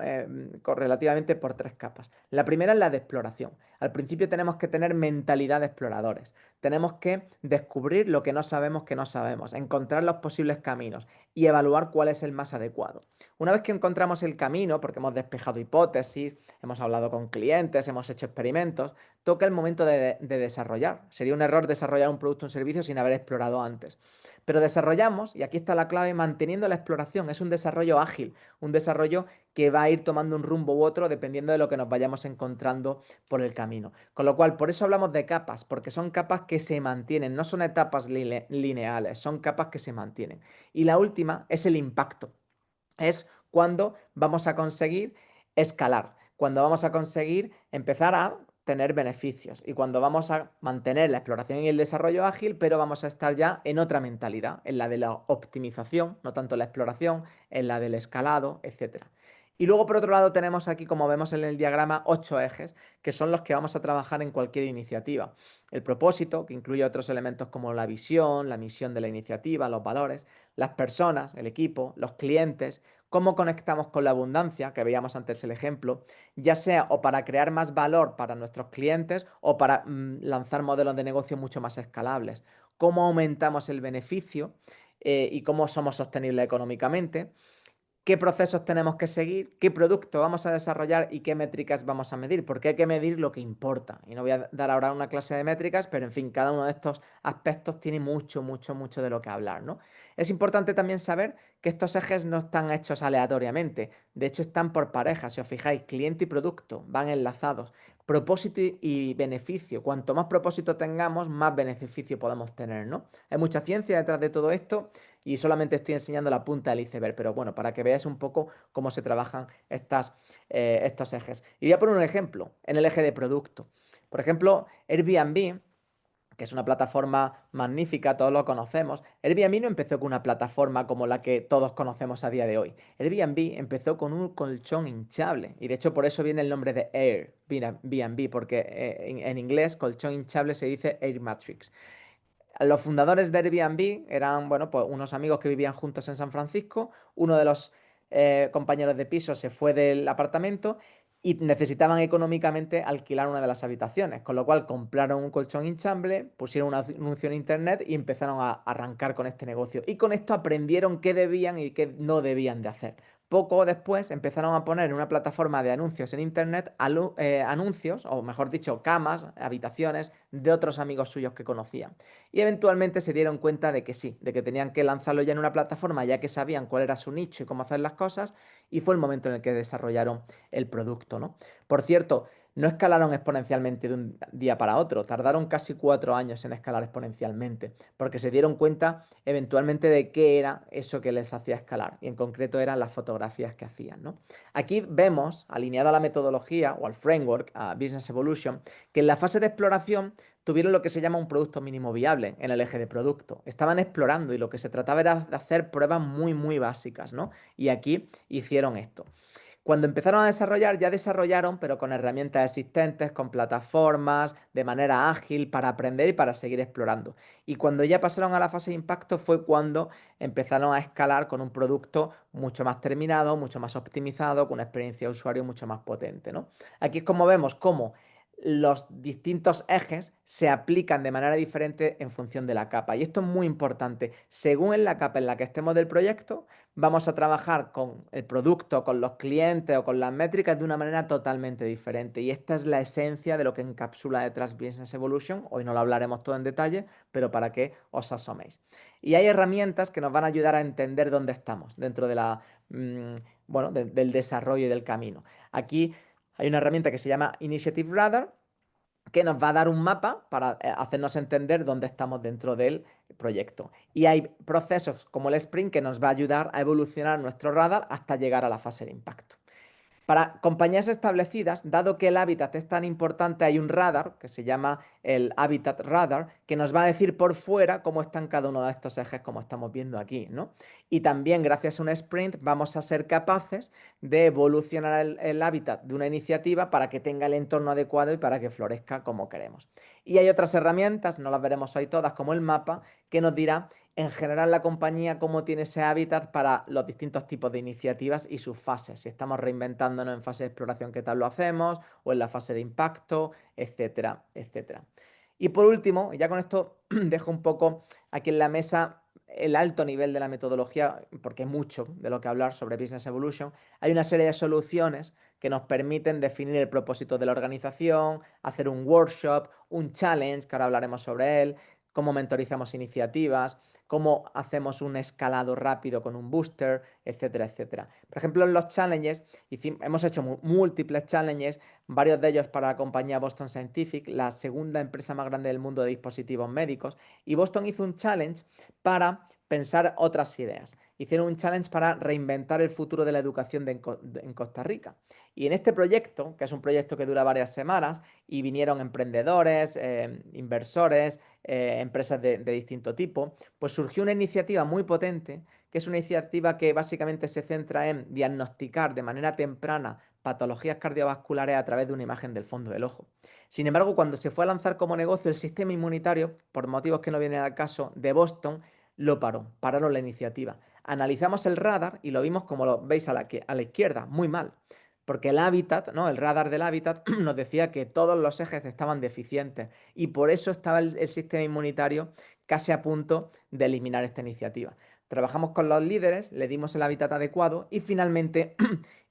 relativamente por tres capas. La primera es la de exploración. Al principio tenemos que tener mentalidad de exploradores. Tenemos que descubrir lo que no sabemos, encontrar los posibles caminos y evaluar cuál es el más adecuado. Una vez que encontramos el camino, porque hemos despejado hipótesis, hemos hablado con clientes, hemos hecho experimentos, toca el momento de desarrollar. Sería un error desarrollar un producto o un servicio sin haber explorado antes. Pero desarrollamos, y aquí está la clave, manteniendo la exploración. Es un desarrollo ágil, un desarrollo que va a ir tomando un rumbo u otro dependiendo de lo que nos vayamos encontrando por el camino. Con lo cual, por eso hablamos de capas, porque son capas que se mantienen, no son etapas lineales, son capas que se mantienen. Y la última es el impacto. es cuando vamos a conseguir escalar, cuando vamos a conseguir empezar a tener beneficios y cuando vamos a mantener la exploración y el desarrollo ágil, pero vamos a estar ya en otra mentalidad, en la de la optimización, no tanto la exploración, en la del escalado, etcétera. Y luego, por otro lado, tenemos aquí, como vemos en el diagrama, 8 ejes, que son los que vamos a trabajar en cualquier iniciativa. El propósito, que incluye otros elementos como la visión, la misión de la iniciativa, los valores, las personas, el equipo, los clientes, cómo conectamos con la abundancia, que veíamos antes el ejemplo, ya sea o para crear más valor para nuestros clientes o para lanzar modelos de negocio mucho más escalables, cómo aumentamos el beneficio y cómo somos sostenibles económicamente, qué procesos tenemos que seguir, qué producto vamos a desarrollar y qué métricas vamos a medir, porque hay que medir lo que importa. Y no voy a dar ahora una clase de métricas, pero en fin, cada uno de estos aspectos tiene mucho, mucho, mucho de lo que hablar, ¿no? Es importante también saber que estos ejes no están hechos aleatoriamente, de hecho están por parejas, si os fijáis, cliente y producto van enlazados. Propósito y beneficio. Cuanto más propósito tengamos, más beneficio podemos tener, ¿no? Hay mucha ciencia detrás de todo esto y solamente estoy enseñando la punta del iceberg, pero bueno, para que veáis un poco cómo se trabajan estos ejes. Y voy a poner un ejemplo en el eje de producto. Por ejemplo, Airbnb, que es una plataforma magnífica, todos lo conocemos. Airbnb no empezó con una plataforma como la que todos conocemos a día de hoy. Airbnb empezó con un colchón hinchable y de hecho por eso viene el nombre de Airbnb, porque en inglés colchón hinchable se dice Air Matrix. Los fundadores de Airbnb eran, bueno, pues unos amigos que vivían juntos en San Francisco. Uno de los compañeros de piso se fue del apartamento y necesitaban económicamente alquilar una de las habitaciones, con lo cual compraron un colchón hinchable, pusieron un anuncio en internet y empezaron a arrancar con este negocio. Y con esto aprendieron qué debían y qué no debían de hacer. Poco después empezaron a poner en una plataforma de anuncios en internet anuncios, o mejor dicho, camas, habitaciones de otros amigos suyos que conocían. Y eventualmente se dieron cuenta de que sí, de que tenían que lanzarlo ya en una plataforma, ya que sabían cuál era su nicho y cómo hacer las cosas, y fue el momento en el que desarrollaron el producto, ¿no? Por cierto, no escalaron exponencialmente de un día para otro, tardaron casi 4 años en escalar exponencialmente, porque se dieron cuenta eventualmente de qué era eso que les hacía escalar, y en concreto eran las fotografías que hacían, ¿no? Aquí vemos, alineado a la metodología o al framework, a Business Evolution, que en la fase de exploración tuvieron lo que se llama un producto mínimo viable en el eje de producto. Estaban explorando y lo que se trataba era de hacer pruebas muy, muy básicas, ¿no? Y aquí hicieron esto. Cuando empezaron a desarrollar, ya desarrollaron, pero con herramientas existentes, con plataformas, de manera ágil, para aprender y para seguir explorando. Y cuando ya pasaron a la fase de impacto fue cuando empezaron a escalar con un producto mucho más terminado, mucho más optimizado, con una experiencia de usuario mucho más potente, ¿no? Aquí es como vemos cómo los distintos ejes se aplican de manera diferente en función de la capa. Y esto es muy importante. Según en la capa en la que estemos del proyecto, vamos a trabajar con el producto, con los clientes o con las métricas de una manera totalmente diferente. Y esta es la esencia de lo que encapsula detrás Business Evolution. Hoy no lo hablaremos todo en detalle, pero para que os asoméis. Y hay herramientas que nos van a ayudar a entender dónde estamos dentro de bueno, del desarrollo y del camino. Aquí hay una herramienta que se llama Initiative Radar, que nos va a dar un mapa para hacernos entender dónde estamos dentro del proyecto. Y hay procesos como el sprint que nos va a ayudar a evolucionar nuestro radar hasta llegar a la fase de impacto. Para compañías establecidas, dado que el hábitat es tan importante, hay un radar que se llama el Habitat Radar, que nos va a decir por fuera cómo están cada uno de estos ejes, como estamos viendo aquí, ¿no? Y también, gracias a un sprint, vamos a ser capaces de evolucionar el hábitat de una iniciativa para que tenga el entorno adecuado y para que florezca como queremos. Y hay otras herramientas, no las veremos hoy todas, como el mapa, que nos dirá en general la compañía cómo tiene ese hábitat para los distintos tipos de iniciativas y sus fases. Si estamos reinventándonos en fase de exploración, qué tal lo hacemos, o en la fase de impacto, etcétera, etcétera. Y por último, ya con esto dejo un poco aquí en la mesa el alto nivel de la metodología, porque hay mucho de lo que hablar sobre Business Evolution. Hay una serie de soluciones que nos permiten definir el propósito de la organización, hacer un workshop, un challenge, que ahora hablaremos sobre él, cómo mentorizamos iniciativas, cómo hacemos un escalado rápido con un booster, etcétera, etcétera. Por ejemplo, en los challenges, hemos hecho múltiples challenges, varios de ellos para la compañía Boston Scientific, la segunda empresa más grande del mundo de dispositivos médicos, y Boston hizo un challenge para pensar otras ideas. hicieron un challenge para reinventar el futuro de la educación en Costa Rica. Y en este proyecto, que es un proyecto que dura varias semanas, y vinieron emprendedores, inversores, empresas de distinto tipo, pues surgió una iniciativa muy potente, que es una iniciativa que básicamente se centra en diagnosticar de manera temprana patologías cardiovasculares a través de una imagen del fondo del ojo. Sin embargo, cuando se fue a lanzar como negocio, el sistema inmunitario, por motivos que no vienen al caso, de Boston, lo paró, pararon la iniciativa. Analizamos el radar y lo vimos como lo veis a la izquierda, muy mal. Porque el hábitat, ¿no? El radar del hábitat nos decía que todos los ejes estaban deficientes y por eso estaba el sistema inmunitario casi a punto de eliminar esta iniciativa. Trabajamos con los líderes, le dimos el hábitat adecuado y finalmente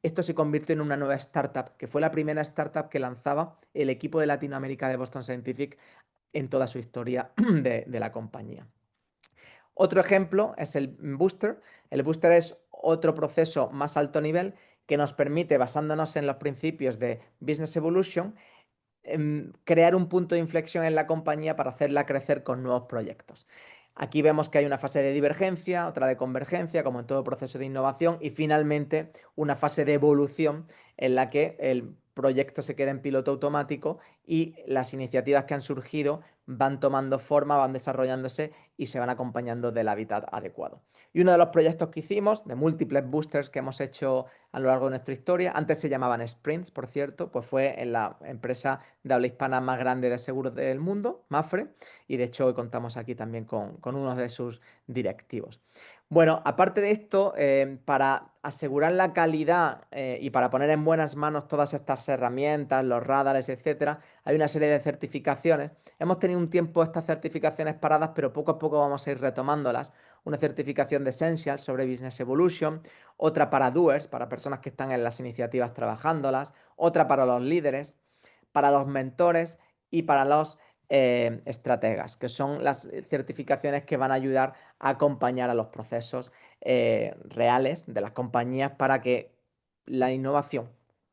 esto se convirtió en una nueva startup, que fue la primera startup que lanzaba el equipo de Latinoamérica de Boston Scientific en toda su historia de la compañía. Otro ejemplo es el booster. El booster es otro proceso más alto nivel que nos permite, basándonos en los principios de Business Evolution, crear un punto de inflexión en la compañía para hacerla crecer con nuevos proyectos. Aquí vemos que hay una fase de divergencia, otra de convergencia, como en todo proceso de innovación, y finalmente una fase de evolución en la que el proyecto se queda en piloto automático y las iniciativas que han surgido van tomando forma, van desarrollándose y se van acompañando del hábitat adecuado. Y uno de los proyectos que hicimos, de múltiples boosters que hemos hecho a lo largo de nuestra historia, antes se llamaban sprints, por cierto, pues fue en la empresa de habla hispana más grande de seguros del mundo, Mafre, y de hecho hoy contamos aquí también con uno de sus directivos. Bueno, aparte de esto, para asegurar la calidad y para poner en buenas manos todas estas herramientas, los radares, etcétera, hay una serie de certificaciones. Hemos tenido un tiempo estas certificaciones paradas, pero poco a poco vamos a ir retomándolas. Una certificación de Essentials sobre Business Evolution, otra para Doers, para personas que están en las iniciativas trabajándolas, otra para los líderes, para los mentores y para los estrategas, que son las certificaciones que van a ayudar a acompañar a los procesos reales de las compañías para que la innovación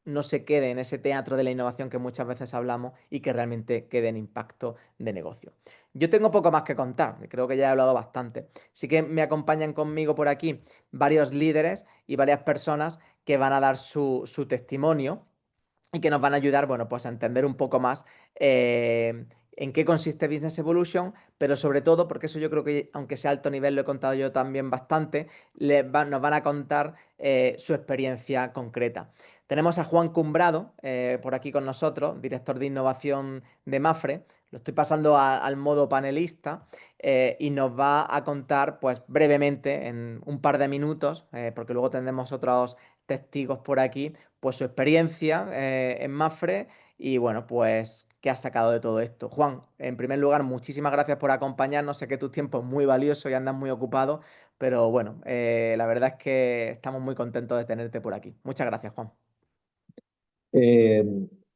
no se quede en ese teatro de la innovación que muchas veces hablamos y que realmente quede en impacto de negocio. Yo tengo poco más que contar, creo que ya he hablado bastante. Sí que me acompañan conmigo por aquí varios líderes y varias personas que van a dar su testimonio y que nos van a ayudar, bueno, pues a entender un poco más en qué consiste Business Evolution, pero sobre todo, porque eso yo creo que, aunque sea alto nivel, lo he contado yo también bastante, nos van a contar su experiencia concreta. Tenemos a Juan Cumbrado por aquí con nosotros, director de innovación de Mafre. Lo estoy pasando al modo panelista y nos va a contar, pues brevemente, en un par de minutos, porque luego tendremos otros testigos por aquí, pues su experiencia en Mafre y bueno, pues qué has sacado de todo esto. Juan, en primer lugar, muchísimas gracias por acompañarnos. Sé que tu tiempo es muy valioso y andas muy ocupado, pero bueno, la verdad es que estamos muy contentos de tenerte por aquí. Muchas gracias, Juan. Eh,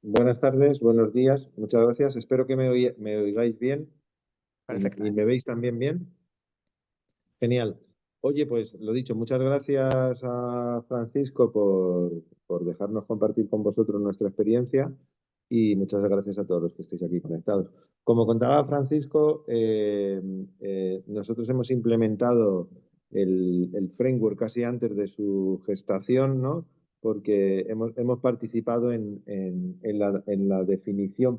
Buenas tardes, buenos días, muchas gracias. Espero que me oigáis bien y Perfectamente. me veis también bien. Genial. Oye, pues lo dicho, muchas gracias a Francisco por dejarnos compartir con vosotros nuestra experiencia y muchas gracias a todos los que estéis aquí conectados. Como contaba Francisco, nosotros hemos implementado el framework casi antes de su gestación, ¿no? Porque hemos participado en la definición,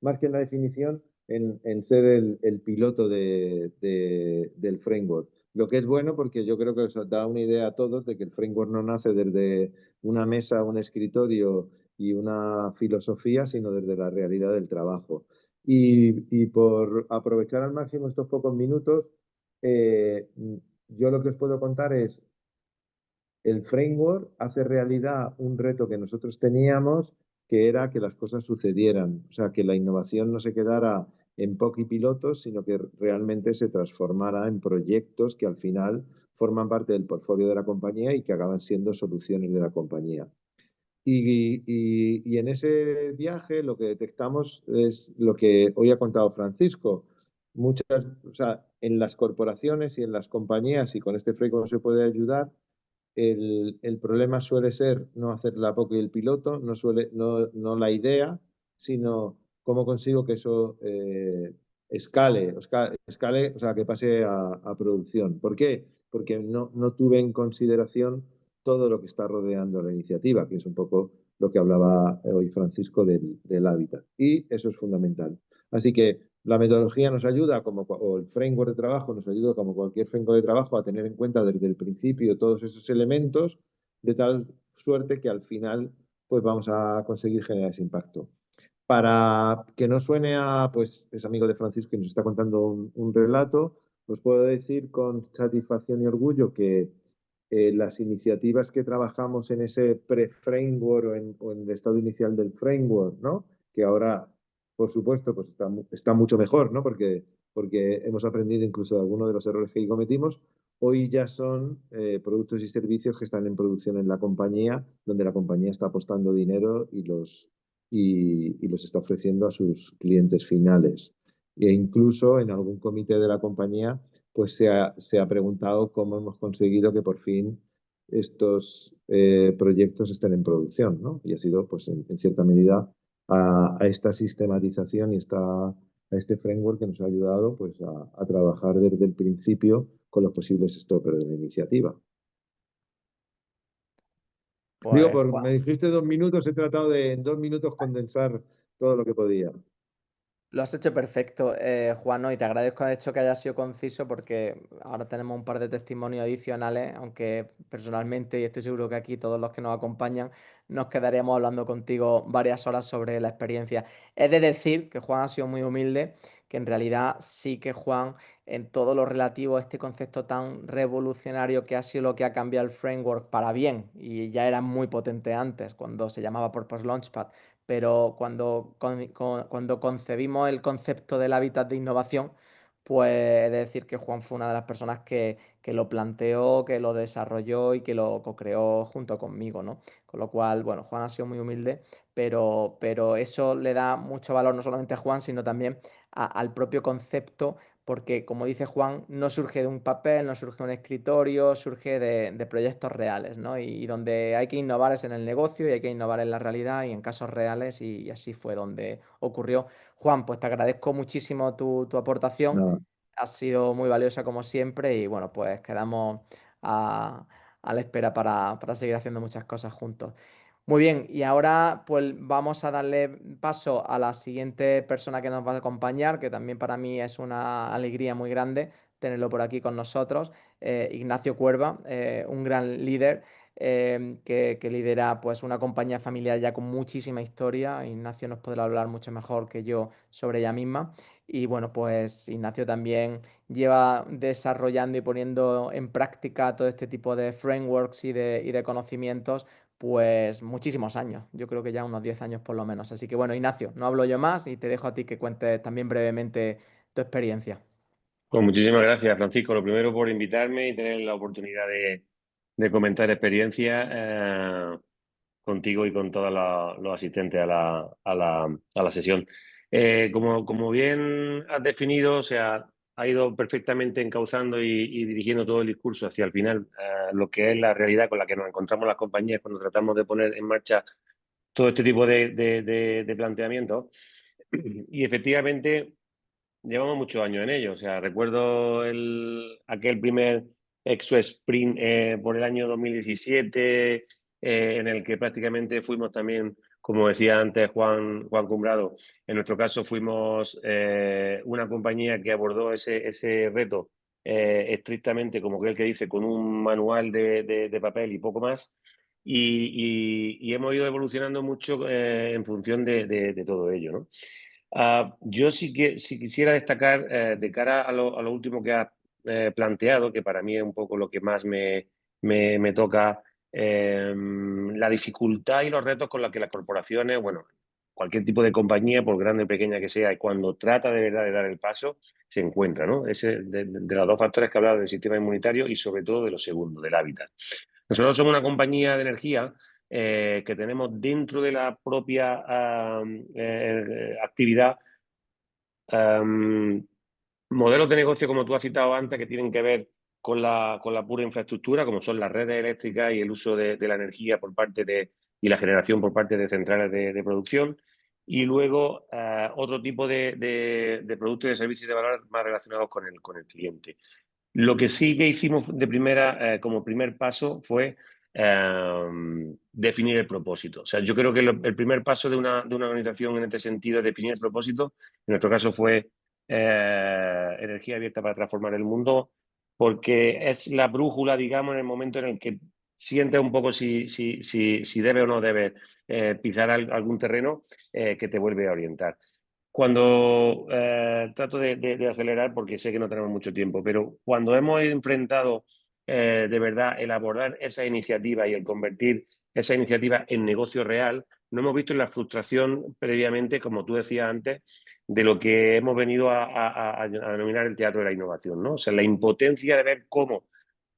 más que en la definición, en ser el piloto del framework. Lo que es bueno porque yo creo que os da una idea a todos de que el framework no nace desde una mesa, un escritorio y una filosofía, sino desde la realidad del trabajo. Y por aprovechar al máximo estos pocos minutos, eh, yo lo que os puedo contar es el framework hace realidad un reto que nosotros teníamos, que era que las cosas sucedieran, o sea, que la innovación no se quedara en POC y pilotos, sino que realmente se transformara en proyectos que al final forman parte del portfolio de la compañía y que acaban siendo soluciones de la compañía. Y en ese viaje lo que detectamos es lo que hoy ha contado Francisco. Muchas, o sea, en las corporaciones y en las compañías, y con este framework se puede ayudar, el problema suele ser no hacer la POC y el piloto, no la idea, sino cómo consigo que eso escale, o sea, que pase a producción. ¿Por qué? Porque no tuve en consideración todo lo que está rodeando la iniciativa, que es un poco lo que hablaba hoy Francisco del hábitat. Y eso es fundamental. Así que la metodología nos ayuda, o el framework de trabajo nos ayuda, como cualquier framework de trabajo, a tener en cuenta desde el principio todos esos elementos, de tal suerte que al final pues vamos a conseguir generar ese impacto. Para que no suene a, pues es amigo de Francisco y nos está contando un relato, os puedo decir con satisfacción y orgullo que las iniciativas que trabajamos en ese pre-framework o en el estado inicial del framework, ¿no? Que ahora, por supuesto, pues está mucho mejor, ¿no? Porque hemos aprendido incluso de algunos de los errores que cometimos. Hoy ya son productos y servicios que están en producción en la compañía, donde la compañía está apostando dinero y los está ofreciendo a sus clientes finales. E incluso en algún comité de la compañía pues se ha preguntado cómo hemos conseguido que por fin estos proyectos estén en producción, ¿no? Y ha sido, pues, en cierta medida a esta sistematización y a este framework que nos ha ayudado pues, a trabajar desde el principio con los posibles stoppers de la iniciativa. Digo, Pues Juan, me dijiste 2 minutos, he tratado de en 2 minutos condensar todo lo que podía. lo has hecho perfecto, Juan, ¿no? Y te agradezco de hecho que hayas sido conciso porque ahora tenemos un par de testimonios adicionales, aunque personalmente, y estoy seguro que aquí todos los que nos acompañan, nos quedaríamos hablando contigo varias horas sobre la experiencia. Es de decir que Juan ha sido muy humilde, que en realidad sí que Juan, en todo lo relativo a este concepto tan revolucionario que ha sido lo que ha cambiado el framework para bien, y ya era muy potente antes, cuando se llamaba Purpose Launchpad, pero cuando concebimos el concepto del hábitat de innovación, pues he de decir que Juan fue una de las personas que lo planteó, que lo desarrolló y que lo co-creó junto conmigo, ¿no? Con lo cual, bueno, Juan ha sido muy humilde, pero eso le da mucho valor no solamente a Juan, sino también al propio concepto, porque como dice Juan, no surge de un papel, no surge de un escritorio, surge de proyectos reales, ¿no? Y donde hay que innovar es en el negocio y hay que innovar en la realidad y en casos reales y así fue donde ocurrió. Juan, pues te agradezco muchísimo tu aportación, Nada, ha sido muy valiosa como siempre y bueno, pues quedamos a, a la espera para seguir haciendo muchas cosas juntos. Muy bien, y ahora pues vamos a darle paso a la siguiente persona que nos va a acompañar, que también para mí es una alegría muy grande tenerlo por aquí con nosotros, Ignacio Cuerva, un gran líder que lidera pues una compañía familiar ya con muchísima historia. Ignacio nos podrá hablar mucho mejor que yo sobre ella misma. Y bueno, pues Ignacio también lleva desarrollando y poniendo en práctica todo este tipo de frameworks y de conocimientos pues muchísimos años, yo creo que ya unos 10 años por lo menos. Así que bueno, Ignacio, no hablo yo más y te dejo a ti que cuentes también brevemente tu experiencia. Pues muchísimas gracias, Francisco. Lo primero por invitarme y tener la oportunidad de comentar experiencias contigo y con todos los asistentes a la sesión. Como bien has definido, o sea, ha ido perfectamente encauzando y dirigiendo todo el discurso hacia el final, lo que es la realidad con la que nos encontramos las compañías cuando tratamos de poner en marcha todo este tipo de planteamientos. Y efectivamente llevamos muchos años en ello. O sea, recuerdo aquel primer Exo Sprint por el año 2017, en el que prácticamente fuimos también, como decía antes Juan Cumbrado, en nuestro caso fuimos una compañía que abordó ese reto estrictamente, como que el que dice, con un manual de papel y poco más. Y hemos ido evolucionando mucho en función de todo ello, ¿no? Yo sí quisiera destacar de cara a lo último que has planteado, que para mí es un poco lo que más me toca, la dificultad y los retos con los que las corporaciones, bueno, cualquier tipo de compañía, por grande o pequeña que sea, y cuando trata de verdad de dar el paso, se encuentra, ¿no? Ese, de los dos factores que he hablado del sistema inmunitario y sobre todo de lo segundo, del hábitat. Nosotros somos una compañía de energía que tenemos dentro de la propia actividad modelos de negocio, como tú has citado antes, que tienen que ver con la pura infraestructura, como son las redes eléctricas y el uso de la energía por parte y la generación por parte de centrales de producción. y luego otro tipo de productos y de servicios de valor más relacionados con el cliente. Lo que sí que hicimos de primera, como primer paso fue definir el propósito. O sea, yo creo que el primer paso de una organización en este sentido es definir el propósito. En nuestro caso fue energía abierta para transformar el mundo, porque es la brújula, digamos, en el momento en el que sientes un poco si debe o no debe pisar algún terreno que te vuelve a orientar. Cuando trato de acelerar, porque sé que no tenemos mucho tiempo, pero cuando hemos enfrentado de verdad el abordar esa iniciativa y el convertir esa iniciativa en negocio real, no hemos visto la frustración previamente, como tú decías antes, de lo que hemos venido a denominar el teatro de la innovación, ¿no? O sea, la impotencia de ver cómo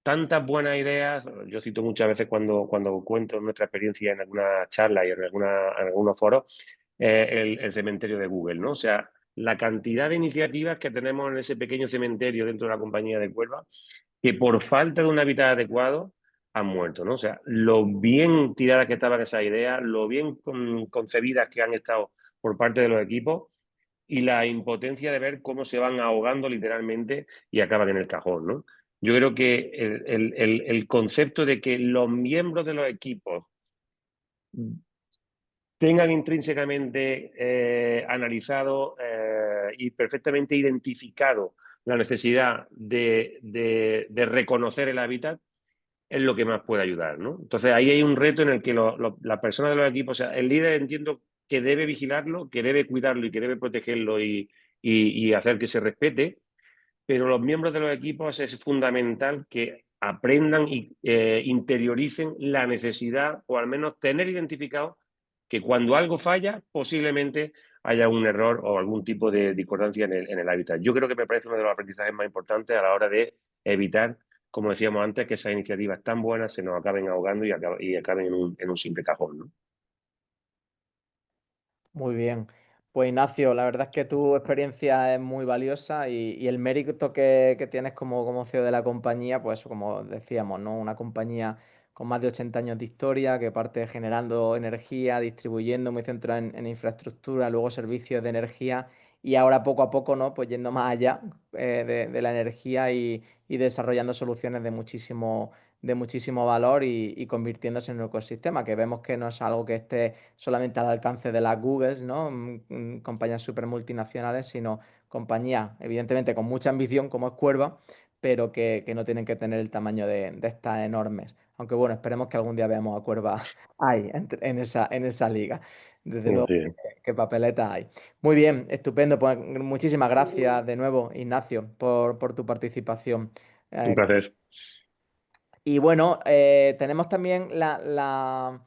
tantas buenas ideas, yo cito muchas veces cuando cuento nuestra experiencia en alguna charla y en algunos foros, el cementerio de Google, ¿no? O sea, la cantidad de iniciativas que tenemos en ese pequeño cementerio dentro de la compañía de Cuerva, que por falta de un hábitat adecuado han muerto, ¿no? O sea, lo bien tiradas que estaban esas ideas, lo bien concebidas que han estado por parte de los equipos y la impotencia de ver cómo se van ahogando literalmente y acaban en el cajón, ¿no? Yo creo que el concepto de que los miembros de los equipos tengan intrínsecamente analizado y perfectamente identificado la necesidad de reconocer el hábitat es lo que más puede ayudar, ¿no? Entonces ahí hay un reto en el que las personas de los equipos, o sea, el líder entiendo que debe vigilarlo, que debe cuidarlo y que debe protegerlo y hacer que se respete, pero los miembros de los equipos es fundamental que aprendan y interioricen la necesidad, o al menos tener identificado que cuando algo falla, posiblemente haya un error o algún tipo de discordancia en el hábitat. Yo creo que me parece uno de los aprendizajes más importantes a la hora de evitar, como decíamos antes, que esas iniciativas tan buenas se nos acaben ahogando y acaben en un simple cajón, ¿no? Muy bien. Pues Ignacio, la verdad es que tu experiencia es muy valiosa y el mérito que tienes como CEO de la compañía, pues como decíamos, ¿no? Una compañía con más de 80 años de historia, que parte generando energía, distribuyendo, muy centrada en infraestructura, luego servicios de energía y ahora poco a poco, ¿no? Pues yendo más allá de la energía y desarrollando soluciones de muchísimo valor y convirtiéndose en un ecosistema, que vemos que no es algo que esté solamente al alcance de las Googles, ¿no? Compañías súper multinacionales, sino compañías, evidentemente, con mucha ambición, como es Cuerva, pero que no tienen que tener el tamaño de estas enormes. Aunque bueno, esperemos que algún día veamos a Cuerva ahí, en esa liga. Desde luego, Sí, qué papeleta hay. Muy bien, estupendo. Pues muchísimas gracias de nuevo, Ignacio, por tu participación. un Eh, placer. y bueno, tenemos también la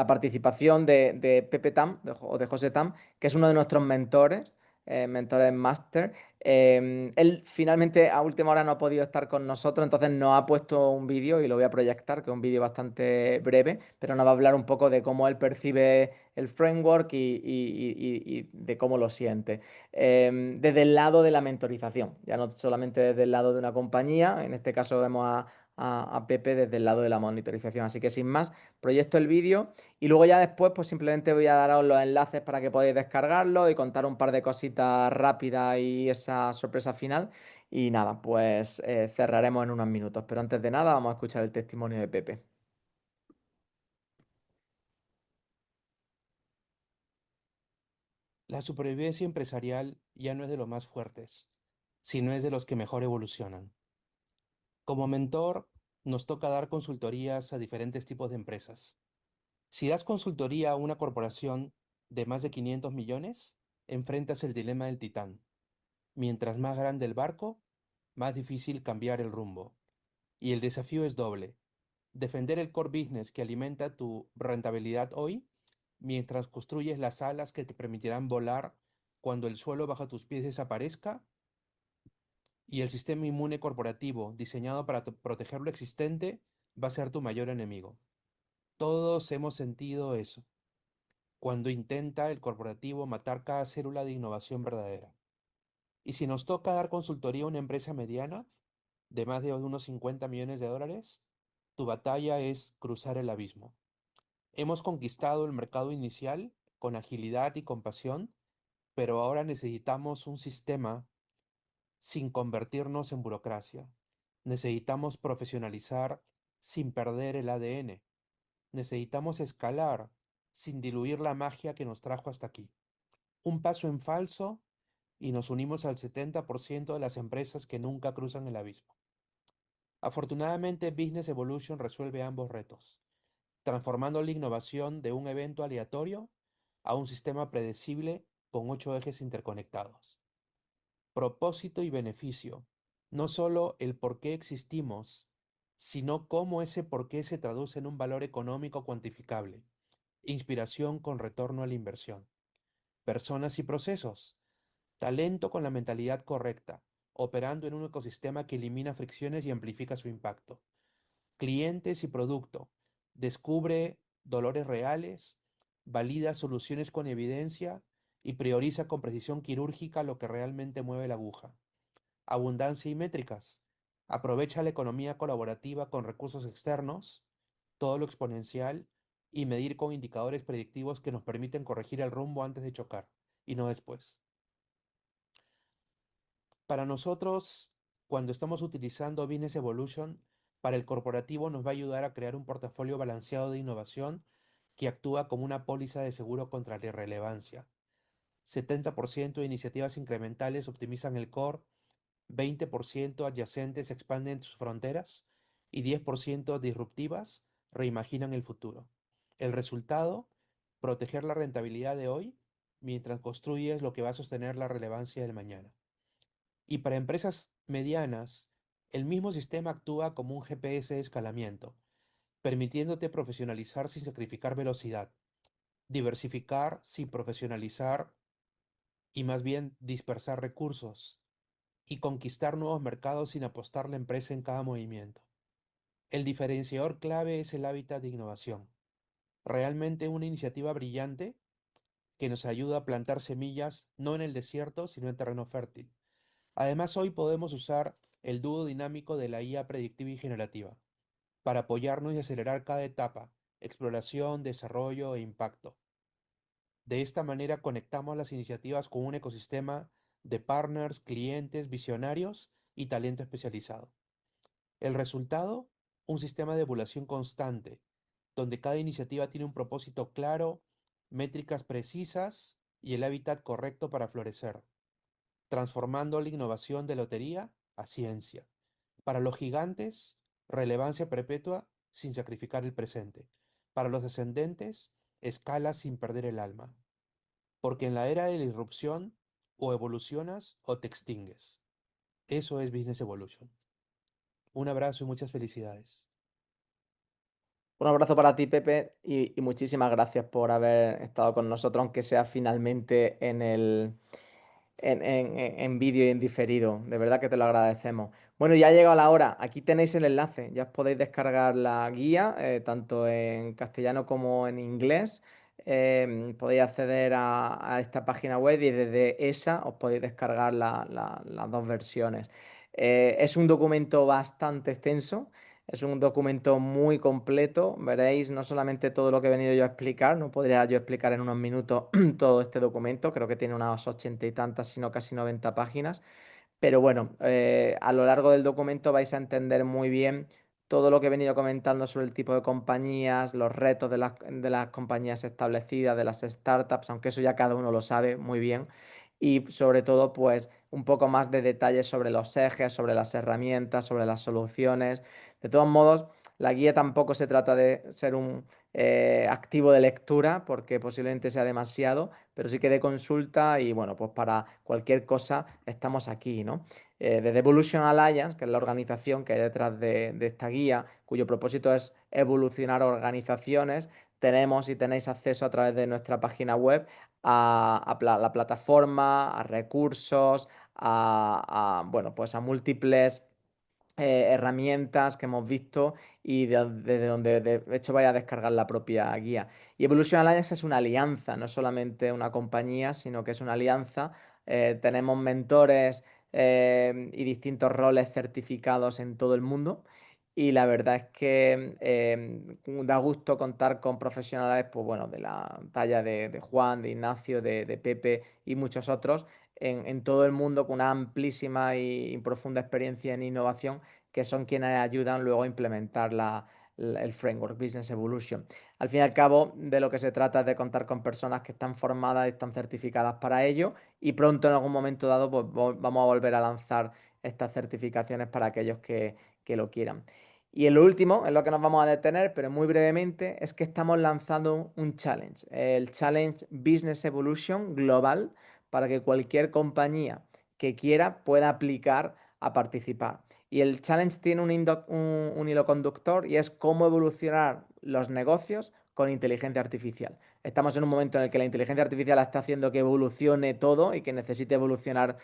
participación de Pepe Tam, o de José Tam, que es uno de nuestros mentores, mentores máster. Él finalmente a última hora no ha podido estar con nosotros, entonces nos ha puesto un vídeo y lo voy a proyectar, que es un vídeo bastante breve, pero nos va a hablar un poco de cómo él percibe el framework y de cómo lo siente desde el lado de la mentorización, ya no solamente desde el lado de una compañía, en este caso vemos a Pepe desde el lado de la monitorización. Así que sin más, proyecto el vídeo y luego ya después pues simplemente voy a daros los enlaces para que podáis descargarlo y contar un par de cositas rápidas y esa sorpresa final. Y nada, pues cerraremos en unos minutos. Pero antes de nada vamos a escuchar el testimonio de Pepe. La supervivencia empresarial ya no es de los más fuertes, sino es de los que mejor evolucionan. Como mentor, nos toca dar consultorías a diferentes tipos de empresas. Si das consultoría a una corporación de más de 500 millones, enfrentas el dilema del titán. Mientras más grande el barco, más difícil cambiar el rumbo. Y el desafío es doble. Defender el core business que alimenta tu rentabilidad hoy, mientras construyes las alas que te permitirán volar cuando el suelo bajo tus pies desaparezca, y el sistema inmune corporativo diseñado para proteger lo existente va a ser tu mayor enemigo. Todos hemos sentido eso, cuando intenta el corporativo matar cada célula de innovación verdadera. Y si nos toca dar consultoría a una empresa mediana, de más de unos 50 millones de dólares, tu batalla es cruzar el abismo. Hemos conquistado el mercado inicial con agilidad y compasión, pero ahora necesitamos un sistema sin convertirnos en burocracia. Necesitamos profesionalizar sin perder el ADN. Necesitamos escalar sin diluir la magia que nos trajo hasta aquí. Un paso en falso y nos unimos al 70% de las empresas que nunca cruzan el abismo. Afortunadamente, Business Evolution resuelve ambos retos, transformando la innovación de un evento aleatorio a un sistema predecible con 8 ejes interconectados. Propósito y beneficio, no solo el por qué existimos, sino cómo ese por qué se traduce en un valor económico cuantificable. Inspiración con retorno a la inversión. Personas y procesos. Talento con la mentalidad correcta, operando en un ecosistema que elimina fricciones y amplifica su impacto. Clientes y producto. Descubre dolores reales, valida soluciones con evidencia y prioriza con precisión quirúrgica lo que realmente mueve la aguja. Abundancia y métricas. Aprovecha la economía colaborativa con recursos externos, todo lo exponencial, y medir con indicadores predictivos que nos permiten corregir el rumbo antes de chocar, y no después. Para nosotros, cuando estamos utilizando Business Evolution, para el corporativo nos va a ayudar a crear un portafolio balanceado de innovación que actúa como una póliza de seguro contra la irrelevancia. 70% de iniciativas incrementales optimizan el core, 20% adyacentes expanden sus fronteras y 10% disruptivas reimaginan el futuro. El resultado, proteger la rentabilidad de hoy mientras construyes lo que va a sostener la relevancia del mañana. Y para empresas medianas, el mismo sistema actúa como un GPS de escalamiento, permitiéndote profesionalizar sin sacrificar velocidad, diversificar sin profesionalizar y más bien dispersar recursos, y conquistar nuevos mercados sin apostar la empresa en cada movimiento. El diferenciador clave es el hábitat de innovación, realmente una iniciativa brillante que nos ayuda a plantar semillas no en el desierto, sino en terreno fértil. Además, hoy podemos usar el dúo dinámico de la IA predictiva y generativa para apoyarnos y acelerar cada etapa, exploración, desarrollo e impacto. De esta manera conectamos las iniciativas con un ecosistema de partners, clientes, visionarios y talento especializado. El resultado, un sistema de evaluación constante, donde cada iniciativa tiene un propósito claro, métricas precisas y el hábitat correcto para florecer, transformando la innovación de lotería a ciencia. Para los gigantes, relevancia perpetua sin sacrificar el presente. Para los descendentes, escala sin perder el alma. Porque en la era de la irrupción, o evolucionas o te extingues. Eso es Business Evolution. Un abrazo y muchas felicidades. Un abrazo para ti, Pepe, y muchísimas gracias por haber estado con nosotros, aunque sea finalmente en vídeo y en diferido. De verdad que te lo agradecemos. Bueno, ya ha llegado la hora. Aquí tenéis el enlace. Ya os podéis descargar la guía, tanto en castellano como en inglés. Podéis acceder a esta página web y desde esa os podéis descargar las dos versiones. Es un documento bastante extenso. Es un documento muy completo. Veréis no solamente todo lo que he venido yo a explicar, no podría yo explicar en unos minutos todo este documento, creo que tiene unas 80 y tantas, sino casi 90 páginas. Pero bueno, a lo largo del documento vais a entender muy bien todo lo que he venido comentando sobre el tipo de compañías, los retos de las compañías establecidas, de las startups, aunque eso ya cada uno lo sabe muy bien. Y sobre todo, pues un poco más de detalles sobre los ejes, sobre las herramientas, sobre las soluciones. De todos modos, la guía tampoco se trata de ser un activo de lectura, porque posiblemente sea demasiado, pero sí que de consulta y bueno, pues para cualquier cosa estamos aquí, ¿no? Desde Evolution Alliance, que es la organización que hay detrás de esta guía, cuyo propósito es evolucionar organizaciones, tenemos y tenéis acceso a través de nuestra página web a la plataforma, a recursos, bueno, pues a múltiples herramientas que hemos visto y desde donde de hecho vaya a descargar la propia guía. Y Evolution Alliance es una alianza, no solamente una compañía, sino que es una alianza. Tenemos mentores y distintos roles certificados en todo el mundo. y la verdad es que da gusto contar con profesionales, pues bueno, de la talla de Juan, de Ignacio, de Pepe y muchos otros en todo el mundo con una amplísima y profunda experiencia en innovación, que son quienes ayudan luego a implementar el framework Business Evolution. Al fin y al cabo, de lo que se trata es de contar con personas que están formadas y están certificadas para ello, y pronto, en algún momento dado, pues vamos a volver a lanzar estas certificaciones para aquellos que lo quieran. Y en lo último, en lo que nos vamos a detener, pero muy brevemente, es que estamos lanzando un challenge, el Challenge Business Evolution Global, para que cualquier compañía que quiera pueda aplicar a participar. Y el challenge tiene un hilo conductor, y es cómo evolucionar los negocios con inteligencia artificial. Estamos en un momento en el que la inteligencia artificial está haciendo que evolucione todo y que necesite evolucionar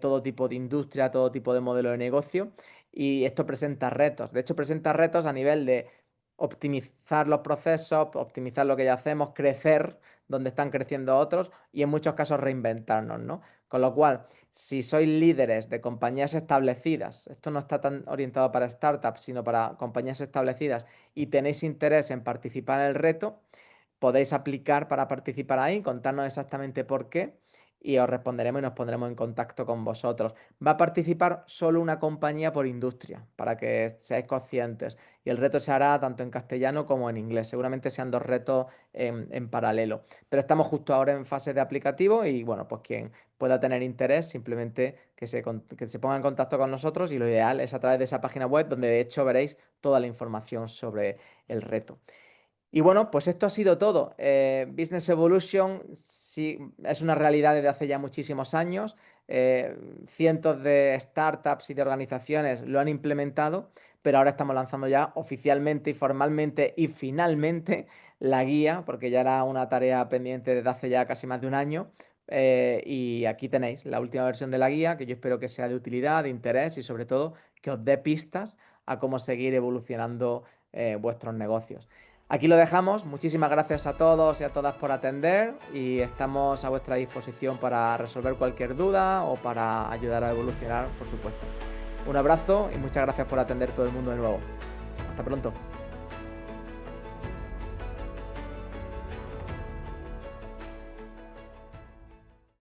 todo tipo de industria, todo tipo de modelo de negocio, y esto presenta retos. De hecho, presenta retos a nivel de optimizar los procesos, optimizar lo que ya hacemos, crecer donde están creciendo otros y en muchos casos reinventarnos, ¿no? Con lo cual, si sois líderes de compañías establecidas, esto no está tan orientado para startups, sino para compañías establecidas, y tenéis interés en participar en el reto, podéis aplicar para participar ahí, contarnos exactamente por qué, y os responderemos y nos pondremos en contacto con vosotros. Va a participar solo una compañía por industria, para que seáis conscientes, y el reto se hará tanto en castellano como en inglés. Seguramente sean dos retos en paralelo, pero estamos justo ahora en fase de aplicativo, y bueno, pues quien pueda tener interés, simplemente que se ponga en contacto con nosotros, y lo ideal es a través de esa página web, donde de hecho veréis toda la información sobre el reto. Y bueno, pues esto ha sido todo. Business Evolution sí, es una realidad desde hace ya muchísimos años. Cientos de startups y de organizaciones lo han implementado, pero ahora estamos lanzando ya oficialmente y formalmente y finalmente la guía, porque ya era una tarea pendiente desde hace ya casi más de un año. Y aquí tenéis la última versión de la guía, que yo espero que sea de utilidad, de interés, y sobre todo que os dé pistas a cómo seguir evolucionando vuestros negocios. Aquí lo dejamos. Muchísimas gracias a todos y a todas por atender, y estamos a vuestra disposición para resolver cualquier duda o para ayudar a evolucionar, por supuesto. Un abrazo y muchas gracias por atender todo el mundo de nuevo. Hasta pronto.